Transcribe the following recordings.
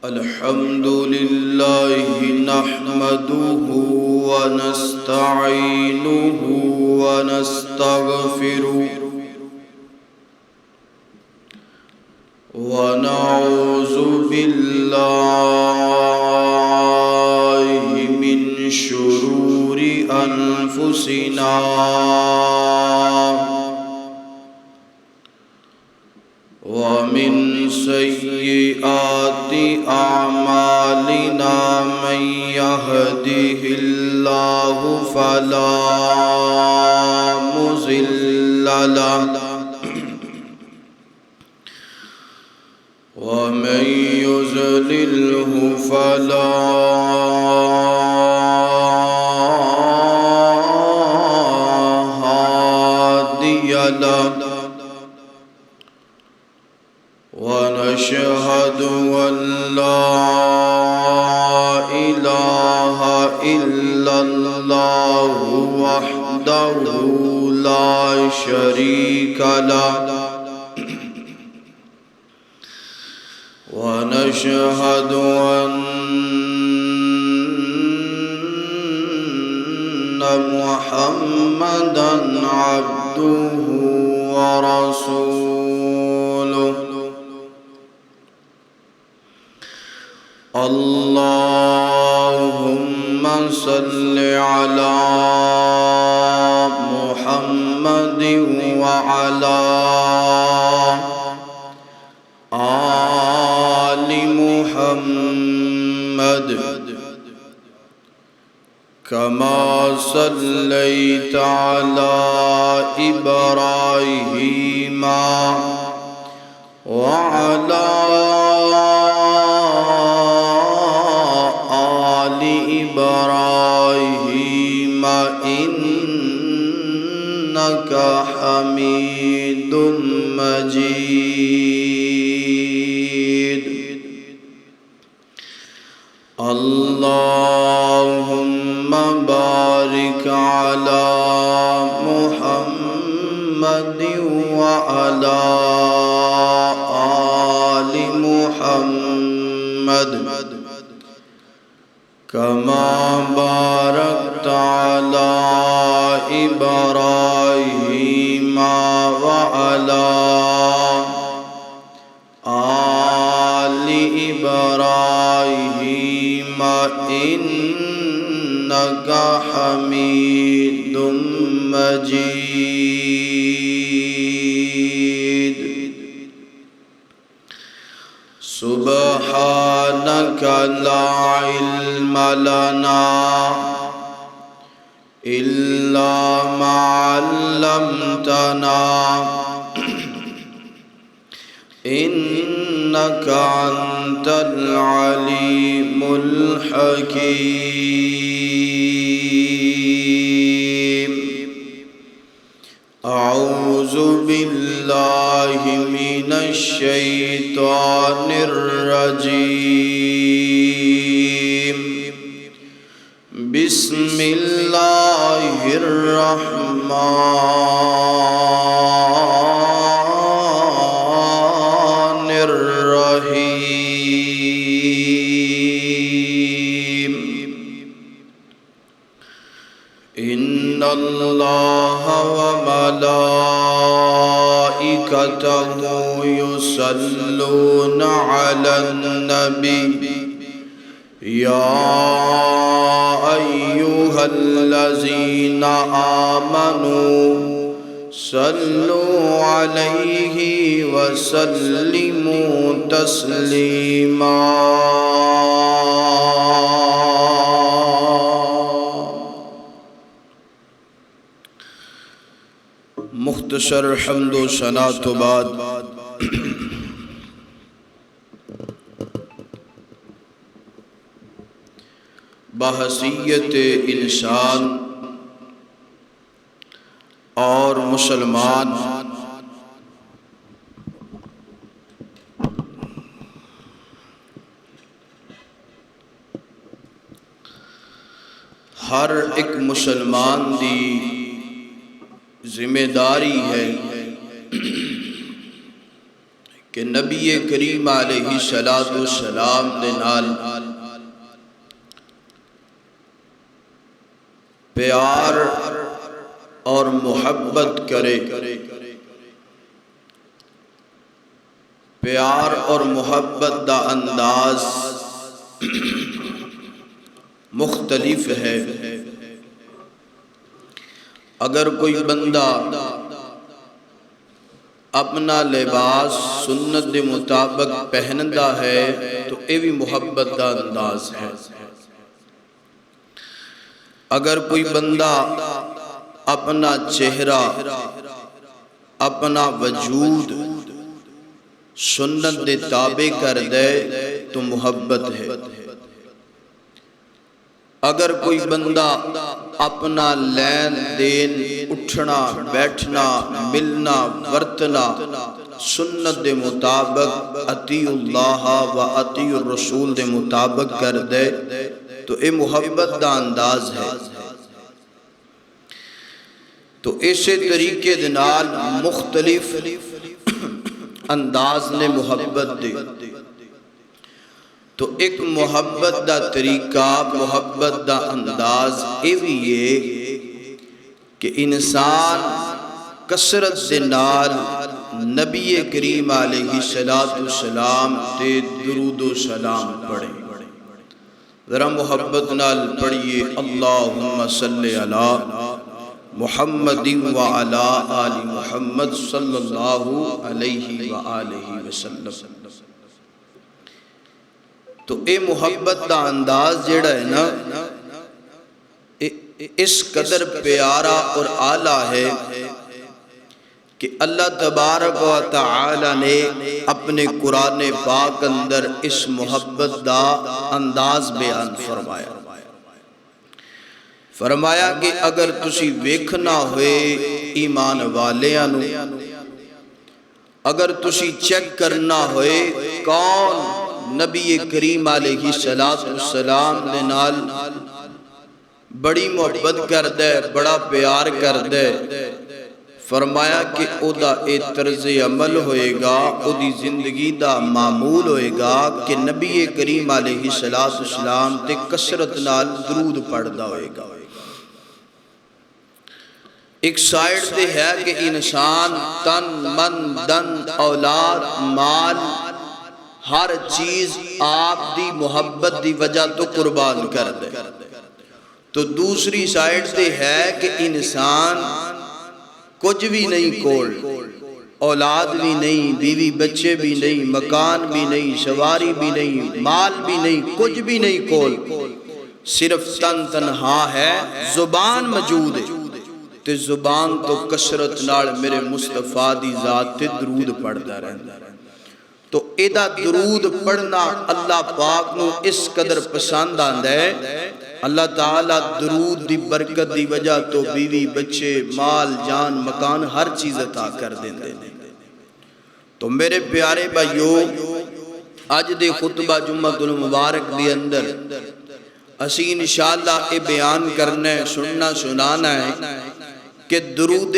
الحمد لله نحمده ونستعينه ونستغفره ونعوذ بالله من شرور أنفسنا ومن سيئات أعمالنا من يهده الله فلا مضل له ومن يضلله فلا هادي له ونشهد أن لا إله إلا الله وحده لا شريك له ونشهد أن محمدًا عبده ورسوله اللهم صل على محمد وعلى آل محمد كما صليت على إبراهيم وعلى آل إبراهيم إنك حميد مجيد اللهم بارك على محمد وعلى آل محمد كما باركت على إبراهيم وعلى آل إبراهيم إنك حميد مجيد سبحانك لا علم لنا إلا ما علمتنا إنك أنت العليم الحكيم أعوذ بالله من الشيطان الرجيم بسم الله الرحمن الرحيم إن الله وملائكته يصلون على النبي يا أيها الذين آمنوا صلوا عليه وسلموا تسليما مختصر حمد و ثنا تو بعد بحیثیت انسان اور مسلمان ہر ایک مسلمان دی ذمہ داری ہے کہ نبی کریم علیہ السلام دے نال پیار اور محبت کرے. پیار اور محبت دا انداز مختلف ہے. اگر کوئی بندہ اپنا لباس سنت دے مطابق پہندا ہے تو یہ بھی محبت دا انداز ہے. اگر کوئی بندہ اپنا چہرہ اپنا وجود سنت دے تابع کر دے تو محبت ہے. اگر کوئی بندہ اپنا لین دین اٹھنا بیٹھنا ملنا ورتنا سنت دے مطابق اطیع اللہ و اطیع الرسول دے مطابق کر دے تو یہ محبت دا انداز ہے. تو اسی طریقے دے نال مختلف انداز نے محبت دے. تو ایک محبت دا طریقہ محبت دا انداز یہ بھی ہے کہ انسان کثرت دے نال نبی کریم علیہ السلام تے درود و سلام پڑھے. ذرا محبت نال پڑھیے اللہم صلی علی محمد وعلی آل محمد صلی اللہ علیہ وآلہ وسلم. تو اے محبت دا انداز جڑا ہے نا اس قدر پیارا اور اعلیٰ ہے کہ اللہ تبارک و تعالی نے اپنے قرآن پاک اندر اس محبت دا انداز بیان فرمایا. فرمایا کہ اگر تسی ویکھنا ہوئے ایمان والیاں نو، اگر تسی چیک کرنا ہوئے کون نبی کریم علیہ السلام نے نال بڑی محبت کر دے بڑا پیار کر دے، فرمایا کہ او دا اے طرز عمل ہوئے گا، او دی زندگی دا معمول ہوئے گا کہ نبی کریم علیہ السلام تے کثرت نال درود پڑھدا ہوئے گا. ایک سائیڈ تے ہے کہ انسان تن من دن اولاد مال ہر چیز آپ دی محبت دی وجہ تو قربان کر دے. تو دوسری سائیڈ تے ہے کہ انسان کچھ بھی نہیں کول، اولاد بھی نہیں، بیوی بچے بھی نہیں، مکان بھی نہیں، سواری بھی نہیں، مال بھی نہیں، کچھ بھی نہیں کول، صرف تنہا ہے، زبان موجود ہے. تے زبان تو کثرت نال میرے مصطفیٰ دی ذات تے درود پڑھدا رہندا. تو ایدہ درود پڑھنا اللہ پاک نو اس قدر پسند آندہ ہے. اللہ تعالیٰ درود دی برکت دی وجہ تو بیوی بچے مال جان مکان ہر چیز عطا کر دیندے. تو میرے پیارے بھائیو، آج دے خطبہ جمعہ المبارک دی اندر اسی انشاءاللہ اے بیان کرنے سننا سنانا ہے کہ درود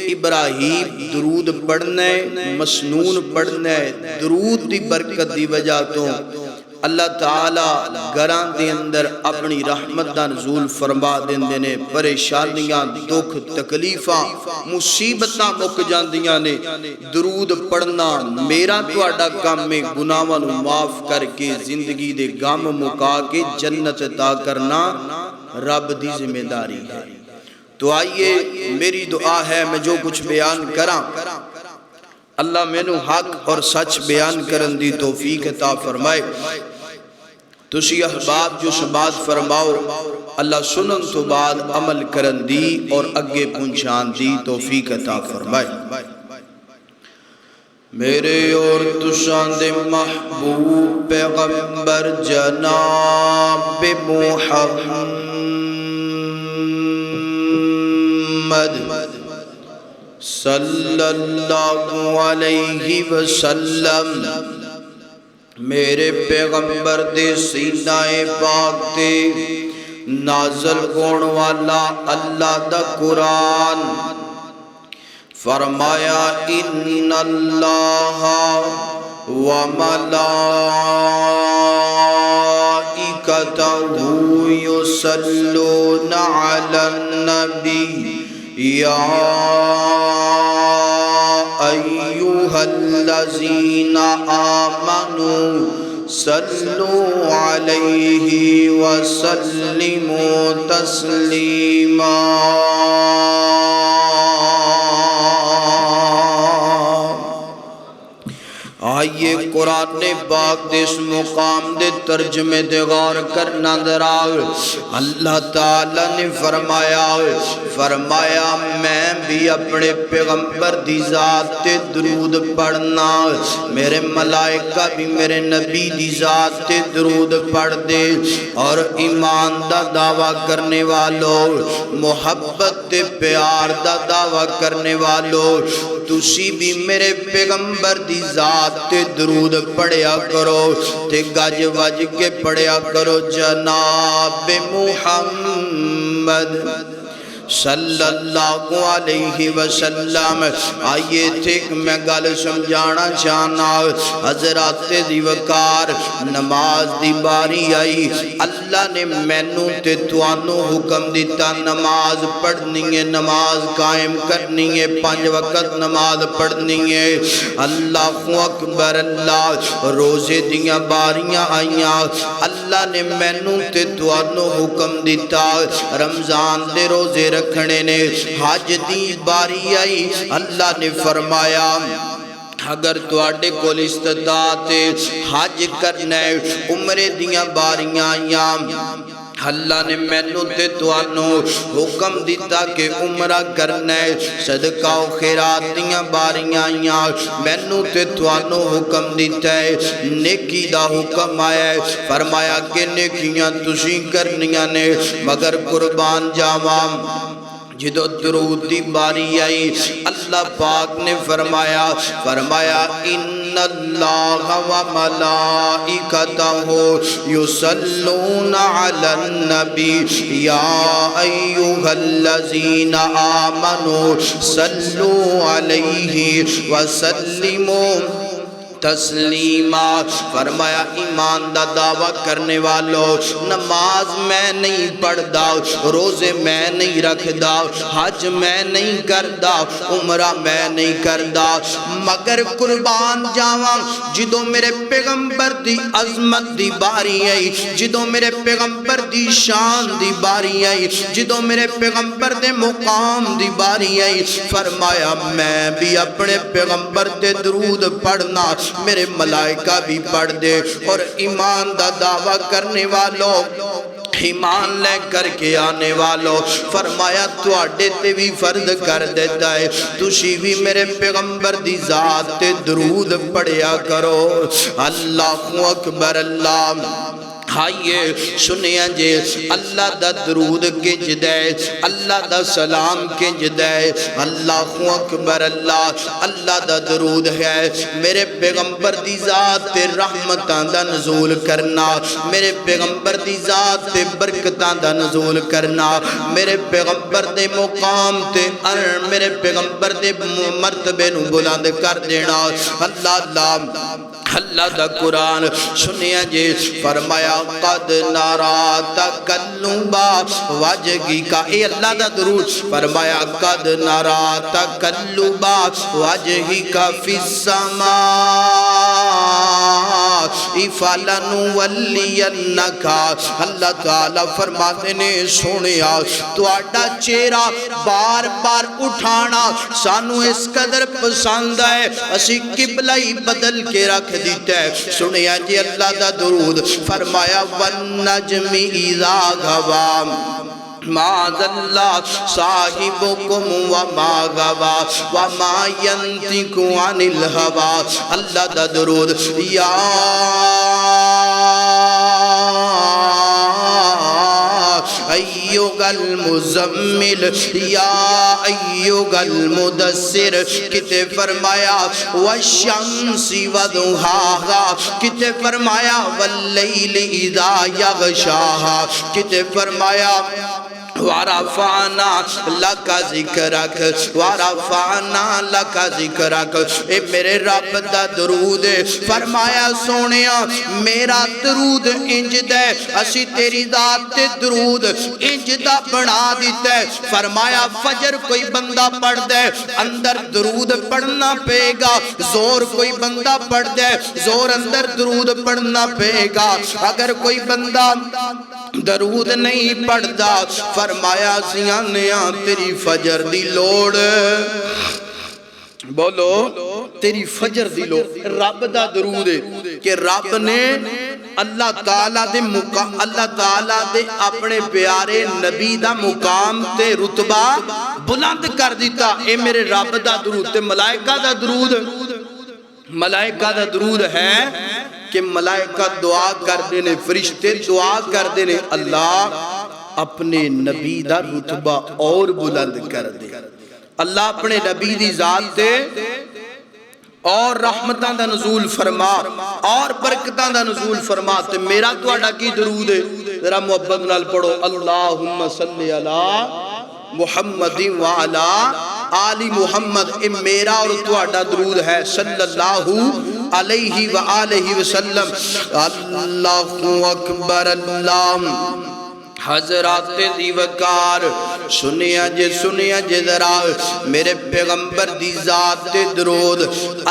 ابراہیم درود پڑھنے مسنون پڑھنے درود دی برکت دی وجہ تو اللہ تعالیٰ گران دے اندر اپنی رحمت دا نزول فرما دیندے نے. پریشانیاں دکھ تکلیفاں مصیبتاں مک جاندیاں نے. درود پڑھنا میرا تواڈا کام میں گناہاں نو معاف کر کے زندگی دے غم مکا کے جنت عطا کرنا رب دی ذمہ داری ہے. تو آئیے میری دعا ہے میں جو کچھ بیان کراں اللہ مینوں حق اور سچ بیان کرن دی توفیق عطا فرمائے. تسی احباب جو سماعت فرماؤ اللہ سنن تو بعد عمل کرن دی اور اگے پہنچان دی توفیق عطا فرمائے. میرے اور تساں دے محبوب پیغمبر جناب محمد صلی اللہ علیہ وسلم میرے پیغمبر دے سینہ پاک تے نازل ہون والا اللہ دا قرآن فرمایا ان اللہ وملائكته يصلون على النبي يا أيها الذين آمنوا صلوا عليه وسلموا تسليما. آئیے قرآن پاک دے اس مقام دے ترجمے دے غور کرنا دراؤ. اللہ تعالیٰ نے فرمایا میں بھی اپنے پیغمبر دی ذات تے درود پڑھنا، میرے ملائکہ بھی میرے نبی دی ذات تے درود پڑھ دے. اور ایمان دا دعویٰ کرنے والوں، محبت تے پیار دا دعویٰ کرنے والوں، تسی بھی میرے پیغمبر دی ذات تے درود پڑھیا کرو تے گج وج کے پڑھیا کرو. جناب محمد صلی اللہ علیہ وسلم. آئیے تھے کہ میں گل سمجھانا چاہنا. حضرات دی وقار نماز دی باری آئی، اللہ نے مینوں تے توانوں حکم دیتا نماز پڑھنی ہے، نماز قائم کرنی ہے، 5 وقت نماز پڑھنی ہے. اللہ اکبر. اللہ روزے دیاں باریاں آئیاں، اللہ نے مینوں تے توانوں حکم دیتا رمضان دے روزے رکھنے نے. حج دی باری آئی، اللہ نے فرمایا اگر تواڈے کول استطاعت حج کرنا ہے، عمرے دیاں باریاں آئیاں، اللہ نے مینوں تے توانوں حکم دیتا کہ عمرہ کرنا ہے. صدقہ و خیرات دیاں باریاں آئیاں، مینوں تے توانوں حکم دیتا ہے. نیکی دا حکم آیا ہے، فرمایا کہ نیکیاں تسی کرنیاں نے، مگر قربان جاواں جدو درود دی باری آئی اللہ پاک نے فرمایا ان اللہ و ملائکتہ یصلون علی النبی یا ایہا الذین آمنوا صلوا علیہ وسلموا تسلیما. فرمایا ایمان دا دعویٰ کرنے والوں، نماز میں نہیں پڑھدا، روزے میں نہیں رکھدا، حج میں نہیں کردا، عمرہ میں نہیں کردا، مگر قربان جاواں جدو میرے پیغمبر دی عظمت دی باری آئی، جدو میرے پیغمبر دی شان دی باری آئی، جدو میرے پیغمبر دے مقام دی باری آئی، فرمایا میں بھی اپنے پیغمبر تے درود پڑھنا، میرے ملائکہ بھی پڑھ دے. اور ایمان دا دعویٰ کرنے والوں، ایمان لے کر کے آنے والوں، فرمایا تواڈے تے بھی فرض کر دیتا ہے تسی بھی میرے پیغمبر دی ذات تے درود پڑھیا کرو. اللہ اکبر. اللہ آئیے سنیا جے اللہ دا درود کنج دے، اللہ دا سلام کنج دے. اللہ اکبر. اللہ دا درود ہے میرے پیغمبر دی ذات تے رحمتاں دا نزول کرنا، میرے پیغمبر دی ذات تے برکتاں دا نزول کرنا، میرے پیغمبر دے مقام تے میرے پیغمبر دے مرتبے نو بلند کر دینا. اللہ دا قرآن سنیا جے فرمایا قد نرا تقلب وجهک. اے اللہ دا درود فرمایا قد نرا تقلب وجهک فی السماء فلنولینک. اللہ تعالیٰ فرماتے نے سنیا تواڈا چہرہ بار بار اٹھانا سانو اس قدر پسند ہے اسی قبلہ ہی بدل کے رکھ دیتا ہے. سنیا جی اللہ دا درود فرمایا والنجم اذا غوا ما ضل صاحبکم وما غوا وما ینطق عن الہوا. اللہ دا درود یا ایوہ المزمل یا ایوہ المدثر. کتے فرمایا والشمس وضحاہا، کتے فرمایا واللیل اذا یغشاہا، کتے فرمایا وَرَفَعْنَا لَكَ ذِكْرَكَ وَرَفَعْنَا لَكَ ذِكْرَكَ، اے میرے رب دا درود ہے۔ فرمایا سونیا میرا درود انج دے، اسی تیری ذات تے درود انج دا بنا دیتا ہے۔ فرمایا فجر کوئی بندہ پڑھ دے اندر درود پڑھنا پے گا، زور کوئی بندہ پڑھ دے زور اندر درود پڑھنا پے گا، اگر کوئی بندہ درود نہیں پڑھدا فرمایا سیانیاں تیری فجر دی لوڑ، بولو تیری فجر دی لوڑ۔ رب دا درود ہے کہ رب نے اللہ تعالیٰ دے اپنے پیارے نبی دا مقام تے رتبہ بلند کر دیتا، اے میرے رب دا درود۔ تے ملائکہ دا درود ہے کہ ملائکہ دعا کر دینے، فرشتے دعا کر دینے اللہ اپنے نبی دا رتبہ اور بلند کر دے، اللہ اپنے نبی دی ذات دے اور رحمتاں دا نزول فرما اور برکتاں دا نزول فرما۔ تے میرا تہاڈا کی درود ہے؟ ذرا محبت نال پڑھو، اللہم صلی علی محمد وعلا آل محمد۔ اے میرا اور تہاڈا درود ہے صلی اللہ علیہ وآلہ وسلم۔ اللہ اکبر اللہ حضرات دیوکار سنیا جے ذرا میرے پیغمبر دی ذات تے درود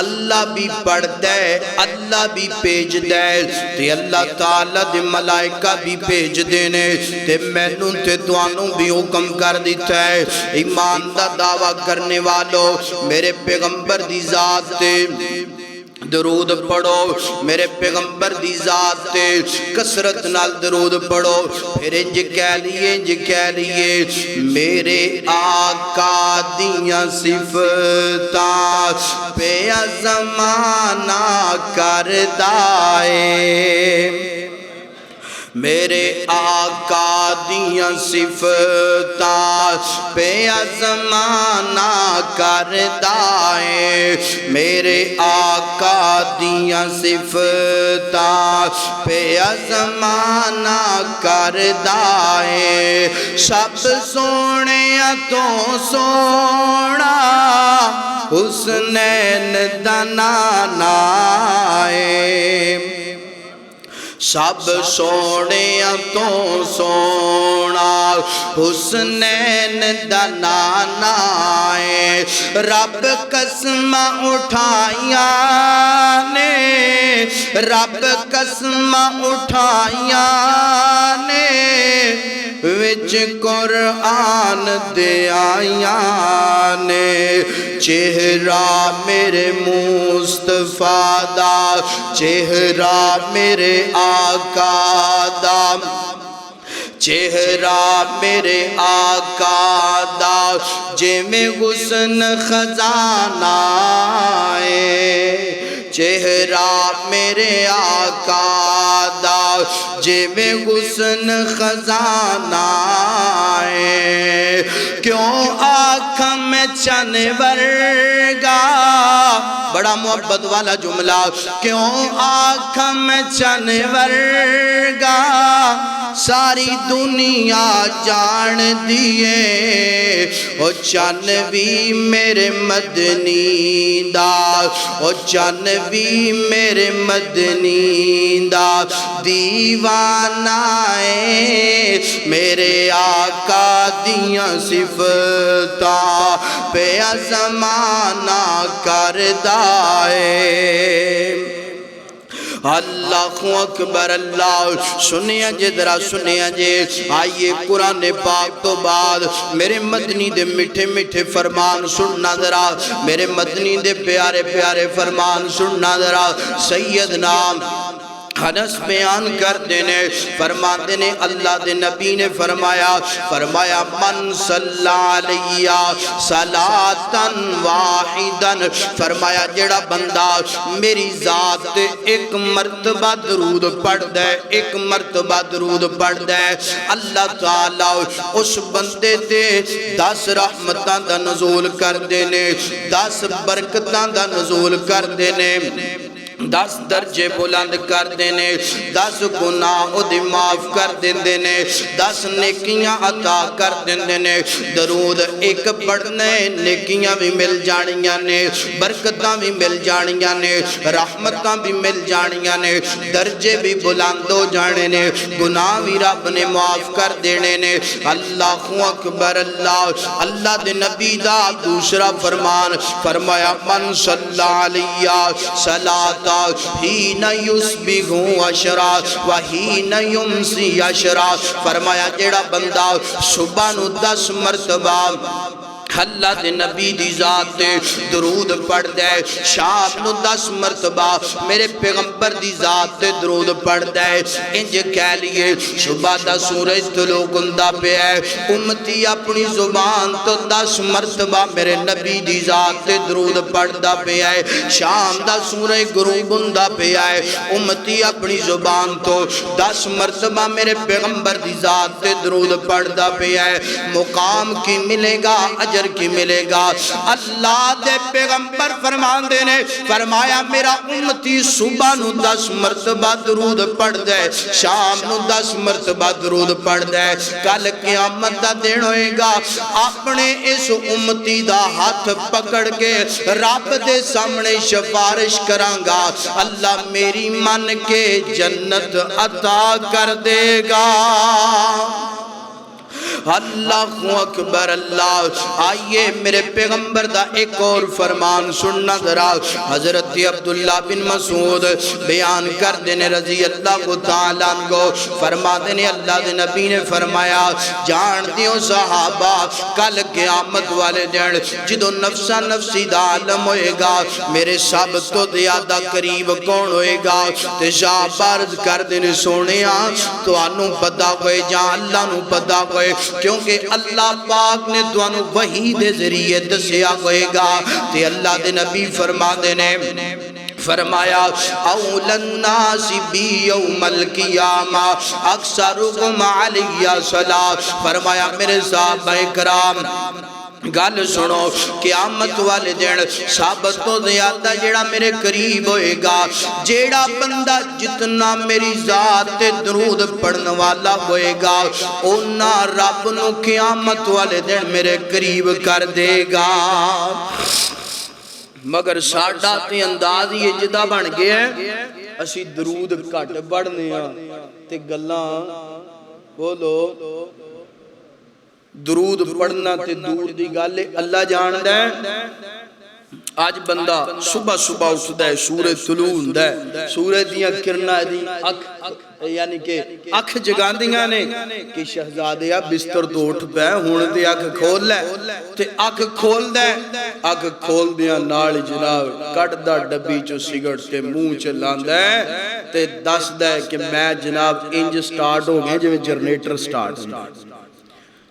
اللہ بھی پڑھ دے، اللہ بھی پیج دے تے اللہ تعالیٰ دے ملائکہ بھی پیج دینے تے مینوں تے توانوں بھی حکم کر دیتا ہے ایمان دا دعویٰ کرنے والوں میرے پیغمبر دی ذات تے درود پڑھو، میرے پیغمبر دی ذات تے کثرت نال درود پڑھو، پھر انج کہہ لیے میرے آقا دیاں صفتاں پہ زمانہ کردا اے، میرے آقا دیاں صفتاں پہ زمانہ کردا اے، میرے آقا دیاں صفتاں پہ زمانہ کردا اے، سب سونیاں تو سونا حسنین دا نانا اے، سب سونیاں تو سونا حسنین دا نانا اے، رب قسم اٹھائیاں نے، رب قسم اٹھائیاں نے وچ قرآن دے آیاں نے، چہرہ میرے مصطفیٰ دا، چہرہ میرے آقا دا، چہرہ میرے آقا دا جے میں حسن خزانہ ہے، چہرہ میرے آقا دا جے میں حسن خزانہ ہے، کیوں آنکھ میں چن ورگا، بڑا محبت والا جملہ، کیوں آنکھ میں چن ورگا ساری دنیا جان دیے، او چن بھی میرے مدنی دا، او چن بھی میرے مدنی دا دیوانہ ہے، میرے آقا دیاں صفتاں پہ زمانہ کردا ہے۔ اللہ اکبر اللہ، سنیا جے ذرا سنیا جے، آئیے قرآن پاک تو بعد میرے مدنی دے میٹھے میٹھے فرمان سننا ذرا، میرے مدنی دے پیارے پیارے فرمان سننا ذرا۔ سیدنا انس بیان کر دینے فرما دینے اللہ دے نبی نے فرمایا من صلی علیہ صلاةً واحداً، فرمایا جڑا بندہ میری ذات ایک مرتبہ درود پڑھ دے، ایک مرتبہ درود پڑھ دے، اللہ تعالیٰ اس بندے دے 10 رحمتاں دا نزول کر دینے، 10 برکتاں دا نزول کر دینے، 10 درجے بلند کر دینے 10 گناہ او دی معاف کر دیندے نے 10 نیکیاں عطا کر دیندے نے درود ایک پڑھنے نیکیاں بھی مل جانیاں نے برکتاں بھی مل جانیاں نے رحمتاں بھی مل جانیاں نے درجے بھی بلند ہو جانے نے گناہ بھی رب نے معاف کر دینے نے اللہ اکبر اللہ دے نبی دا دوسرا فرمان فرمایا من صلی علیہ صلاة ہین یسبح عشرا وہین یمسی عشرا فرمایا جیڑا بندہ صبح نو 10 مرتبہ اللہ دے نبی دی ذات تے درود پڑھ دے شام نو 10 مرتبہ میرے پیغمبر دی ذات تے درود پڑھ دے انج کہہ لیے صبح دا سورج طلوع گندا پہ ہے امتی اپنی زبان تو 10 مرتبہ میرے نبی دی ذات تے درود پڑھ دا پہ ہے شام دا سورج غروب گندا پہ ہے امتی اپنی زبان تو 10 مرتبہ میرے پیغمبر دی ذات تے درود پڑھ دا پہ ہے مقام کی ملے گا اجر کی ملے گا اللہ دے پیغمبر فرمان دینے فرمایا میرا امتی صبح نو 10 مرتبہ درود پڑھ دے شام نو 10 مرتبہ درود پڑھ دے کل قیامت دا دن ہوئے گا اپنے اس امتی دا ہاتھ پکڑ کے رب دے سامنے شفارش کرانگا اللہ میری من کے جنت عطا کر دے گا اللہ اکبر اللہ آئیے میرے پیغمبر دا ایک اور فرمان سننا ذرا حضرت عبداللہ بن مسعود بیان کر دینے رضی اللہ تعالیٰ عنہ فرما دینے اللہ دے نبی نے فرمایا جان دیو صحابہ کل قیامت والے دن جدو نفسا نفسی دا عالم ہوئے گا میرے سب تو زیادہ قریب کون ہوئے گا تے صحابہ عرض کر دینے سونیا تو انو پتا ہوئے جان اللہ نو پتا ہوئے کیونکہ اللہ پاک نے دوانو وحی دے ذریعے دسیا ہوئے گا تے اللہ دے نبی فرما دینے فرمایا اول الناس بی یوم القیامہ اکثرکم علیہ صلاۃ فرمایا میرے صحابہ کرام گل سنو قیامت والے دن سب تو زیادہ جیڑا میرے قریب ہوئے گا جیڑا بندہ جتنا میری ذات تے درود پڑھنے والا ہوئے گا اونا رب نو قیامت والے دن میرے قریب کر دے گا مگر ساڑھا تے انداز یہ جدہ بن گیا ہے اسی درود کٹ پڑھنے تے گلاں بولو درود پڑھنا تے دور دی گالے اللہ جان دے آج بندہ صبح صبح اٹھتا ہے سورج طلوع ہوتا ہے سورج دیاں کرنا دی اکھ یعنی کہ اکھ جگان دیاں نے کہ شہزادیہ بستر تو اٹھ پہ ہونے تے اکھ کھول لے تے اکھ کھول دے اکھ کھول دیاں ناڑی جناب کٹ دا ڈبی چو سگڑ تے منہ چلان دے تے دس دے کہ میں جناب انج سٹارٹ ہو گئے جو جنریٹر سٹارٹ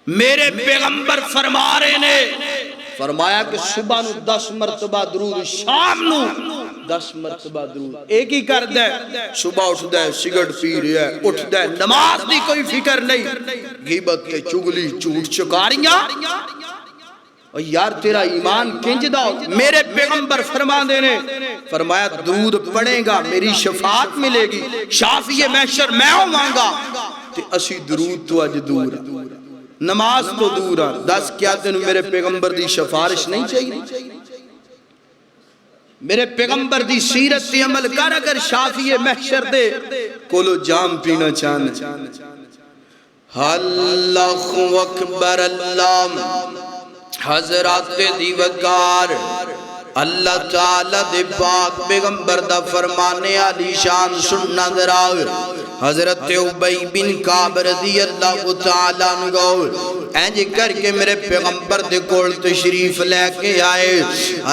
میرے پیغمبر فرما رہے نے فرمایا کہ صبح نو 10 مرتبہ درود شام نو 10 مرتبہ درود ایک ہی کر دے صبح اٹھ دے سگڑ پی رہا ہے اٹھ دے نماز دی کوئی فکر نہیں غیبت کے چگلی جھوٹ چکاریاں اور یار تیرا ایمان کنج دا میرے پیغمبر فرما دینے فرمایا درود پڑھے گا میری شفاعت ملے گی شافی محشر میں ہوانگا تے اسی درود تو اج دور نماز تو دور ہے 10 کیا تینو میرے پیغمبر دی شفارش نہیں چاہیے میرے پیغمبر دی سیرت تی عمل کر اگر شافی محشر دے کولو جام پینا چاہنے اللہ اکبر اللہ حضرات دی وقار اللہ تعالیٰ دے پاک پیغمبر دا فرمانے علی شان سننا دراؤ حضرت عبی بن کعب رضی اللہ تعالیٰ عنہ اینج کر کے میرے پیغمبر دے کول تشریف لے کے آئے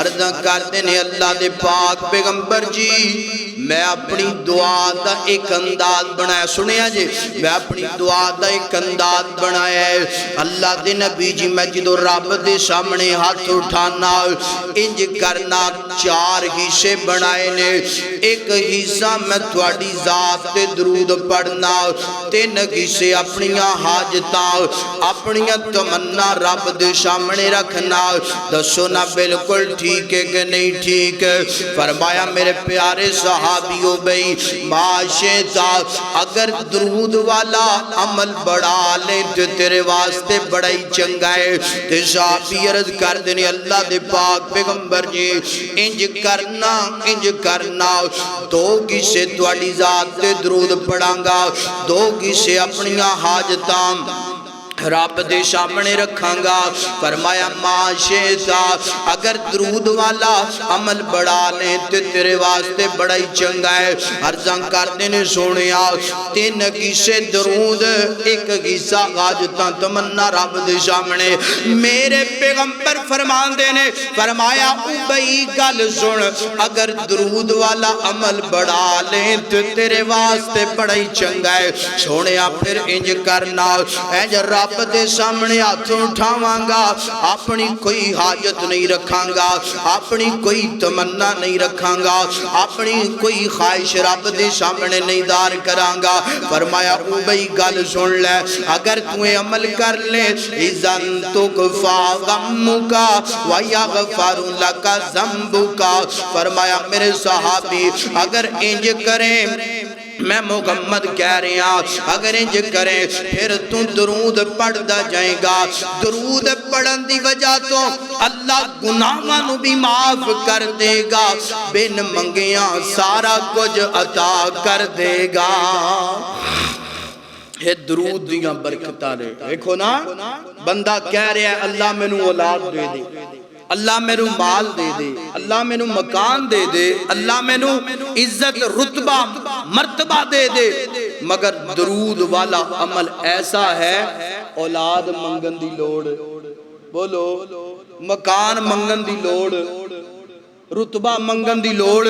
عرضاں کرتے نے اللہ دے پاک پیغمبر جی میں اپنی دعا دا ایک انداز بنایا سنیا جی میں اپنی دعا دا ایک انداز بنایا ہے اللہ دے نبی جی میں جدو رب دے سامنے ہاتھ اٹھانا انج کرنا 4 حصے بنائے نے ایک حصہ میں تھوڑی ذات تے درود پڑھنا تین کسے اپنیاں حاجتاں اپنیاں تمنا رب دے سامنے رکھنا دسو نا بالکل ٹھیک ہے کہ نہیں ٹھیک ہے فرمایا میرے پیارے صحابیوں بھئی معاشے تا اگر درود والا عمل بڑھا لے تو تیرے واسطے بڑا ہی چنگا ہے تے صحابی عرض کر دینے اللہ دے پاک پیغمبر جی انج کرنا دو کسے تواڈی ذات تے درود پڑھاں گا دو کسے اپنیاں حاجتاں رب دے سامنے رکھاں گا فرمایا معاشیتا اگر درود والا عمل بڑھا لیں تو تیرے واسطے بڑا ہی چنگا ہے عرضاں کردے نے سونیا تین کسے درود ایک کسا حاجتاں تمنا رب دے سامنے میرے پیغمبر فرمان دینے فرمایا بھئی گل سن اگر درود والا عمل بڑھا لیں تو تیرے واسطے بڑا ہی چنگا ہے سونیا پھر انج کرنا انج رب دے سامنے ہاتھ اٹھاواں گا اپنی کوئی حاجت نہیں رکھاں گا اپنی کوئی تمنا نہیں رکھاں گا اپنی کوئی خواہش رب دے سامنے نہیں دار کراں گا فرمایا او بھئی گل سن لے اگر تُویں عمل کر لے اذن تکفا غمکا ویغفر لکا ذنبکا فرمایا میرے صحابی اگر انج کریں میں محمد کہہ رہے ہیں اگر انج کریں پھر تو درود پڑھدا جائے گا درود پڑھن دی وجہ تو اللہ گناہاں نو بھی معاف کر دے گا بن منگیاں سارا کچھ عطا کر دے گا یہ درود دیاں برکتاں نے دیکھو نا بندہ کہہ رہا ہے اللہ میں نو اولاد دے دے اللہ میں نو مال دے دے اللہ میں نو مکان دے دے اللہ میں نو عزت رتبہ مرتبہ دے دے مگر درود والا عمل ایسا ہے اولاد منگن دی لوڑ بولو مکان منگن دی لوڑ رتبہ منگن دی لوڑ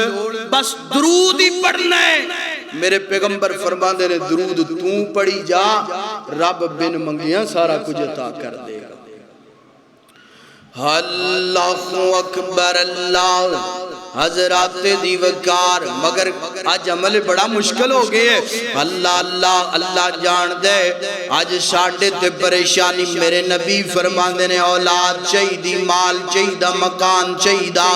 بس درود ہی پڑھنا ہے میرے پیغمبر فرمان دے درود تو پڑھی جا رب بن منگیاں سارا کچھ عطا کر دے گا اللہ اکبر اللہ حضرات دیوکار مگر آج عمل بڑا مشکل ہو گئے اللہ اللہ اللہ جان دے آج ساڑھے تے پریشانی میرے نبی فرمان دینے اولاد چاہیدی مال چاہیدہ مکان چاہیدہ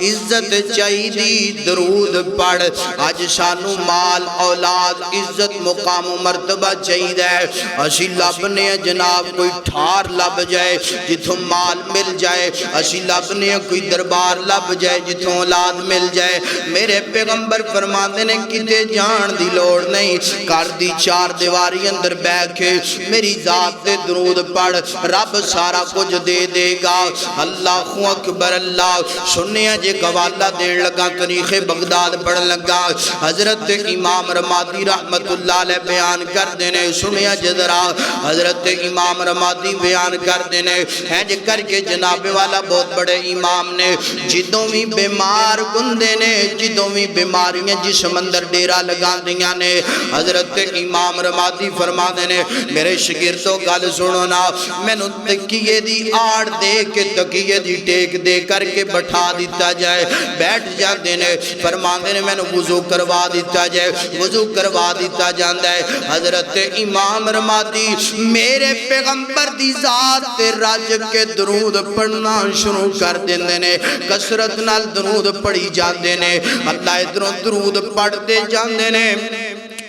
عزت چاہیدی درود پڑھ آج شانو مال اولاد عزت مقام و مرتبہ چاہیدہ اسی لبنے جناب کوئی ٹھار لب جائے جتوں مال مل جائے اسی لبنے کوئی دربار لب جائے جتوں اولاد مل جائے میرے پیغمبر فرمان دینے کتے جان دی لوڑ نہیں کر دی چار دیواری اندر بیٹھے میری ذات دے درود پڑھ رب سارا کچھ دے دے گا اللہ اکبر اللہ سنیا جے گوالہ دین لگا تاریخ بغداد پڑھ لگا حضرت امام رمادی رحمت اللہ علیہ بیان کر دینے سنیا جدرا حضرت امام رمادی بیان کر دینے ہیں جے کر کے جناب والا بہت بڑے امام نے جدوں بھی بیمار گندے نے جدوں بھی بیماریاں جسم اندر ڈیرا لگا دیاں نے حضرت امام رمادی فرما دینے میرے شگردوں گل سنو نا میں نو تکیے دی آڑ دے کے تکیے دی ٹیک دے کر کے بٹھا دیتا جائے بیٹھ جا دینے فرما دینے میں نو وضو کروا دیتا جائے وضو کروا دیتا جاندہ ہے حضرت امام رمادی میرے پیغمبر دی ذات رج کے درود پڑھنا شروع کر دینے کسرت نال درود پڑھی جاندے نے اللہ ادھروں درود پڑھتے جاندے نے